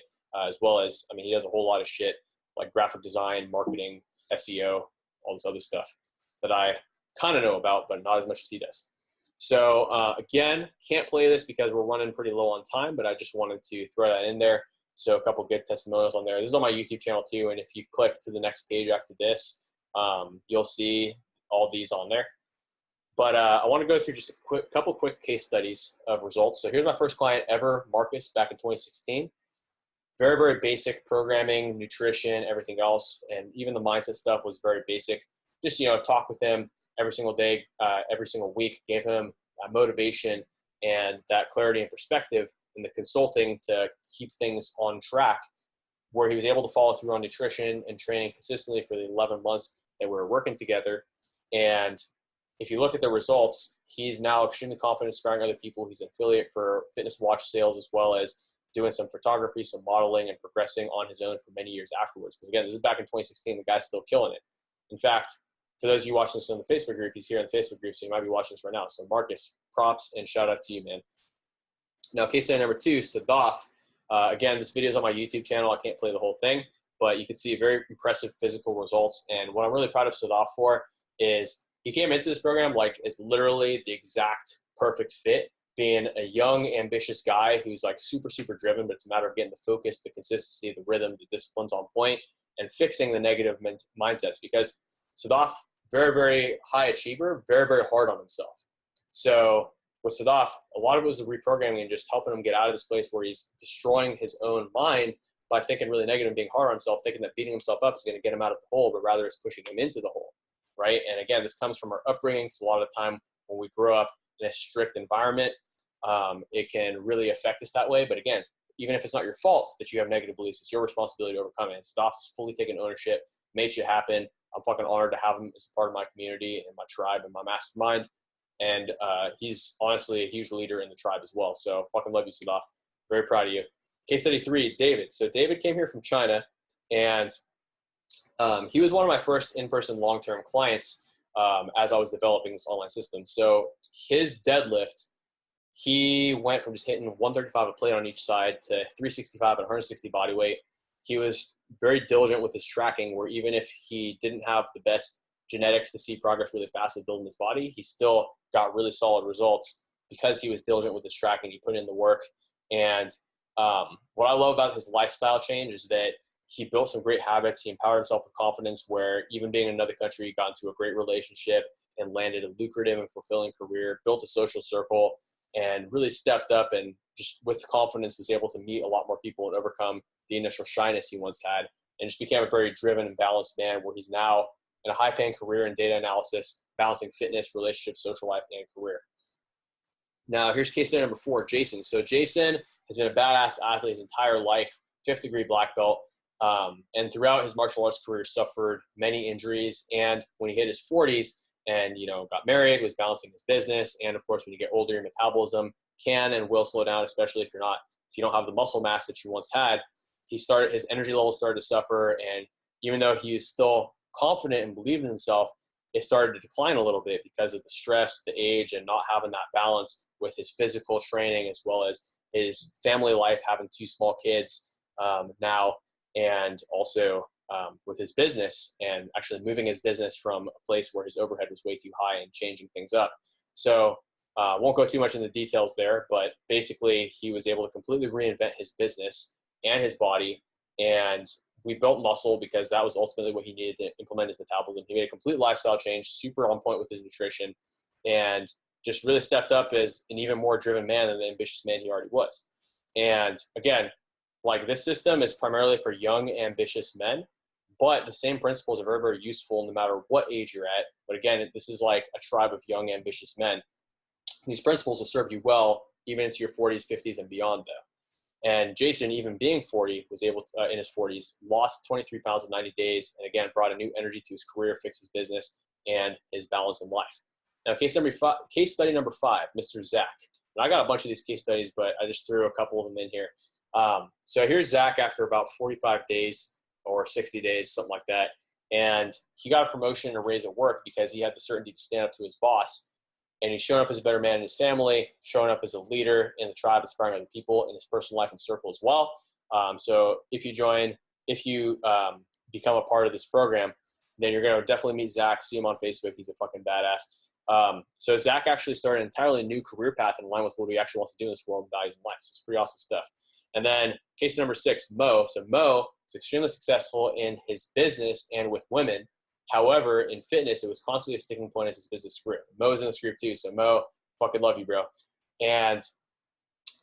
as well as, I mean, he does a whole lot of shit like graphic design, marketing, SEO, all this other stuff that I kind of know about, but not as much as he does. So again, can't play this because we're running pretty low on time, but I just wanted to throw that in there. So a couple good testimonials on there. This is on my YouTube channel too, and if you click to the next page after this, you'll see all these on there. But I want to go through just a couple quick case studies of results. So here's my first client ever, Marcus, back in 2016. Very, very basic programming, nutrition, everything else, and even the mindset stuff was very basic. Just, you know, talk with him every single day, every single week, gave him motivation and that clarity and perspective in the consulting to keep things on track, where he was able to follow through on nutrition and training consistently for the 11 months that we were working together. And if you look at the results, he's now extremely confident inspiring other people. He's an affiliate for fitness watch sales, as well as doing some photography, some modeling, and progressing on his own for many years afterwards. Because again, this is back in 2016, the guy's still killing it. In fact, for those of you watching this on the Facebook group, he's here in the Facebook group, so you might be watching this right now. So Marcus, props and shout out to you, man. Now, case study number 2, Sadaf. Again, this video is on my YouTube channel. I can't play the whole thing, but you can see very impressive physical results. And what I'm really proud of Sadaf for is he came into this program like it's literally the exact perfect fit, being a young, ambitious guy who's like super, super driven, but it's a matter of getting the focus, the consistency, the rhythm, the disciplines on point, and fixing the negative mindsets. Because Sadaf, very, very high achiever, very, very hard on himself. So with Sadaf, a lot of it was the reprogramming and just helping him get out of this place where he's destroying his own mind by thinking really negative and being hard on himself, thinking that beating himself up is going to get him out of the hole, but rather it's pushing him into the hole, right? And again, this comes from our upbringing, because a lot of the time when we grow up in a strict environment, it can really affect us that way. But again, even if it's not your fault that you have negative beliefs, it's your responsibility to overcome it. And Sadaf has fully taken ownership, made shit happen. I'm fucking honored to have him as a part of my community and my tribe and my mastermind. And he's honestly a huge leader in the tribe as well. So fucking love you, Sadaf. Very proud of you. Case study 3, David. So David came here from China, and he was one of my first in-person long-term clients as I was developing this online system. So his deadlift he went from just hitting 135 a plate on each side to 365 and 160 body weight. He was very diligent with his tracking, where even if he didn't have the best genetics to see progress really fast with building his body, he still got really solid results because he was diligent with his tracking. He put in the work. And what I love about his lifestyle change is that he built some great habits. He empowered himself with confidence, where even being in another country, he got into a great relationship and landed a lucrative and fulfilling career, built a social circle, and really stepped up, and just with confidence was able to meet a lot more people and overcome the initial shyness he once had, and just became a very driven and balanced man, where he's now in a high-paying career in data analysis, balancing fitness, relationships, social life, and career. Now, here's case study number 4, Jason. So Jason has been a badass athlete his entire life, 5th degree black belt, and throughout his martial arts career suffered many injuries. And when he hit his 40s and, got married, was balancing his business, and of course, when you get older, your metabolism can and will slow down, especially if you don't have the muscle mass that you once had. His energy levels started to suffer, and even though he is still confident and believed in himself, it started to decline a little bit because of the stress, the age, and not having that balance with his physical training, as well as his family life, having 2 small kids now, and also with his business, and actually moving his business from a place where his overhead was way too high and changing things up. So won't go too much into the details there, but basically he was able to completely reinvent his business and his body, and we built muscle because that was ultimately what he needed to implement his metabolism. He made a complete lifestyle change, super on point with his nutrition, and just really stepped up as an even more driven man than the ambitious man he already was. And again, like, this system is primarily for young, ambitious men, but the same principles are very, very useful no matter what age you're at. But again, this is like a tribe of young, ambitious men. These principles will serve you well even into your 40s, 50s, and beyond, though. And Jason, even being 40, was able to, in his 40s, lost 23 pounds in 90 days, and again, brought a new energy to his career, fixed his business, and his balance in life. Now, case study number 5, Mr. Zach. And I got a bunch of these case studies, but I just threw a couple of them in here. So here's Zach after about 45 days or 60 days, something like that. And he got a promotion and a raise at work because he had the certainty to stand up to his boss. And he's showing up as a better man in his family, showing up as a leader in the tribe, inspiring other people in his personal life and circle as well. So if you become a part of this program, then you're going to definitely meet Zach, see him on Facebook. He's a fucking badass. So Zach actually started an entirely new career path in line with what we actually want to do in this world, values, and life. So it's pretty awesome stuff. And then case number 6, Mo. So Mo is extremely successful in his business and with women. However, in fitness, it was constantly a sticking point as his business grew. Mo's in this group too. So Mo, fucking love you, bro. And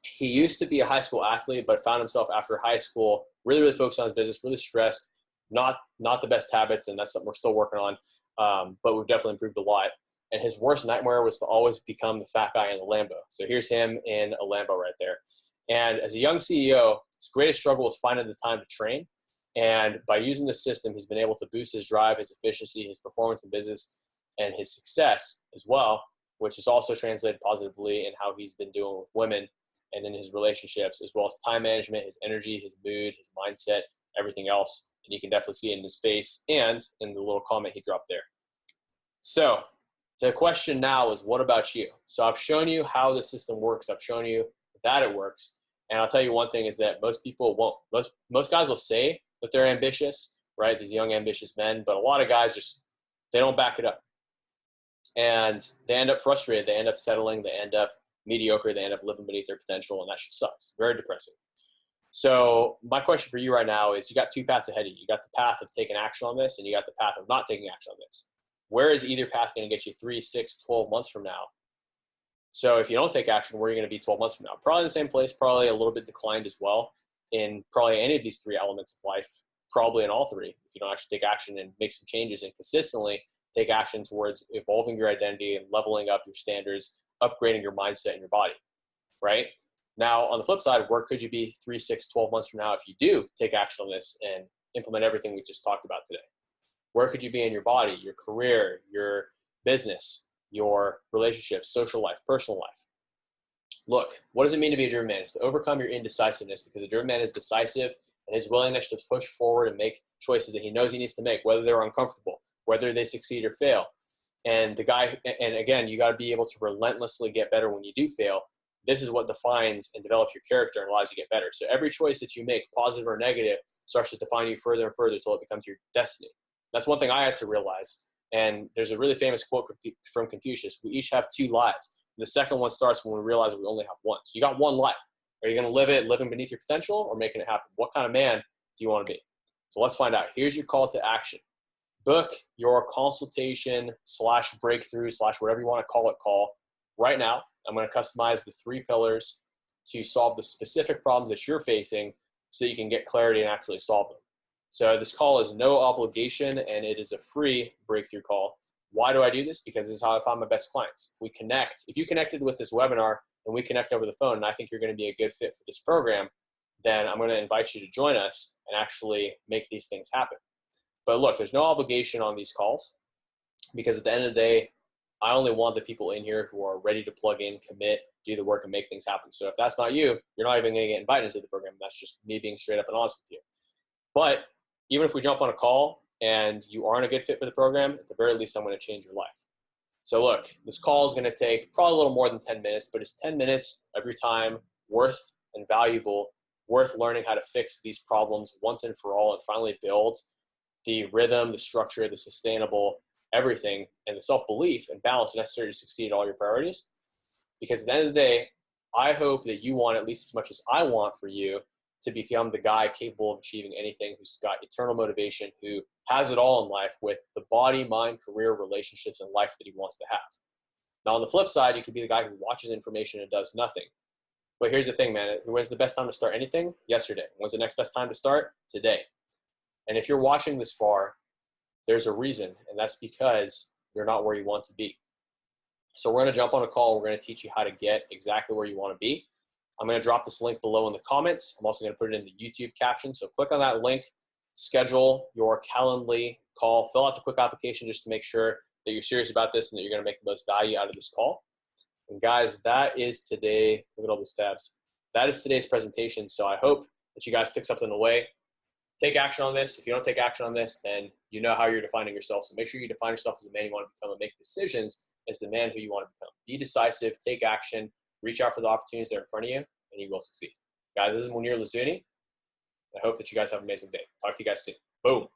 he used to be a high school athlete, but found himself after high school really, really focused on his business, really stressed, not the best habits, and that's something we're still working on, but we've definitely improved a lot. And his worst nightmare was to always become the fat guy in the Lambo. So here's him in a Lambo right there. And as a young CEO, his greatest struggle was finding the time to train. And by using the system, he's been able to boost his drive, his efficiency, his performance in business, and his success as well, which is also translated positively in how he's been doing with women and in his relationships, as well as time management, his energy, his mood, his mindset, everything else. And you can definitely see it in his face and in the little comment he dropped there. So the question now is, what about you? So I've shown you how the system works. I've shown you that it works. And I'll tell you one thing is that most people won't. Most guys will say that they're ambitious, right? These young, ambitious men. But a lot of guys they don't back it up. And they end up frustrated. They end up settling. They end up mediocre. They end up living beneath their potential. And that shit sucks. Very depressing. So my question for you right now is, you got 2 paths ahead of you. You got the path of taking action on this, and you got the path of not taking action on this. Where is either path going to get you 3, 6, 12 months from now? So if you don't take action, where are you going to be 12 months from now? Probably in the same place, probably a little bit declined as well in probably any of these 3 elements of life, probably in all 3, if you don't actually take action and make some changes and consistently take action towards evolving your identity and leveling up your standards, upgrading your mindset and your body, right? Now, on the flip side, where could you be 3, 6, 12 months from now if you do take action on this and implement everything we just talked about today? Where could you be in your body, your career, your business, your relationships, social life, personal life? Look, what does it mean to be a driven man? It's to overcome your indecisiveness, because a driven man is decisive, and his willingness to push forward and make choices that he knows he needs to make, whether they're uncomfortable, whether they succeed or fail. And again, you got to be able to relentlessly get better when you do fail, this is what defines and develops your character and allows you to get better. So every choice that you make, positive or negative, starts to define you further and further until it becomes your destiny. That's one thing I had to realize. And there's a really famous quote from Confucius: we each have two lives. The second one starts when we realize we only have one. So you got one life. Are you going to live it living beneath your potential, or making it happen? What kind of man do you want to be? So let's find out. Here's your call to action. Book your consultation / breakthrough / whatever you want to call it call right now. I'm going to customize the 3 pillars to solve the specific problems that you're facing so that you can get clarity and actually solve them. So this call is no obligation, and it is a free breakthrough call. Why do I do this? Because this is how I find my best clients. If you connected with this webinar and we connect over the phone, and I think you're going to be a good fit for this program, then I'm going to invite you to join us and actually make these things happen. But look, there's no obligation on these calls, because at the end of the day, I only want the people in here who are ready to plug in, commit, do the work, and make things happen. So if that's not you, you're not even going to get invited into the program. That's just me being straight up and honest with you. But even if we jump on a call and you aren't a good fit for the program, at the very least, I'm going to change your life. So look, this call is going to take probably a little more than 10 minutes, but it's 10 minutes of your time, worth and valuable, worth learning how to fix these problems once and for all, and finally build the rhythm, the structure, the sustainable everything, and the self-belief and balance necessary to succeed at all your priorities. Because at the end of the day, I hope that you want at least as much as I want for you to become the guy capable of achieving anything, who's got eternal motivation, who has it all in life with the body, mind, career, relationships, and life that he wants to have. Now, on the flip side, you could be the guy who watches information and does nothing. But here's the thing, man. When's the best time to start anything? Yesterday. When's the next best time to start? Today. And if you're watching this far, there's a reason, and that's because you're not where you want to be. So we're going to jump on a call. We're going to teach you how to get exactly where you want to be. I'm going to drop this link below in the comments. I'm also going to put it in the YouTube caption. So click on that link, schedule your Calendly call, fill out the quick application just to make sure that you're serious about this and that you're going to make the most value out of this call. And guys, that is today. Look at all those tabs. That is today's presentation. So I hope that you guys took something away. Take action on this. If you don't take action on this, then you know how you're defining yourself. So make sure you define yourself as the man you want to become and make decisions as the man who you want to become. Be decisive, take action, reach out for the opportunities that are in front of you, and you will succeed. Guys, this is Munir Lazuni. I hope that you guys have an amazing day. Talk to you guys soon. Boom.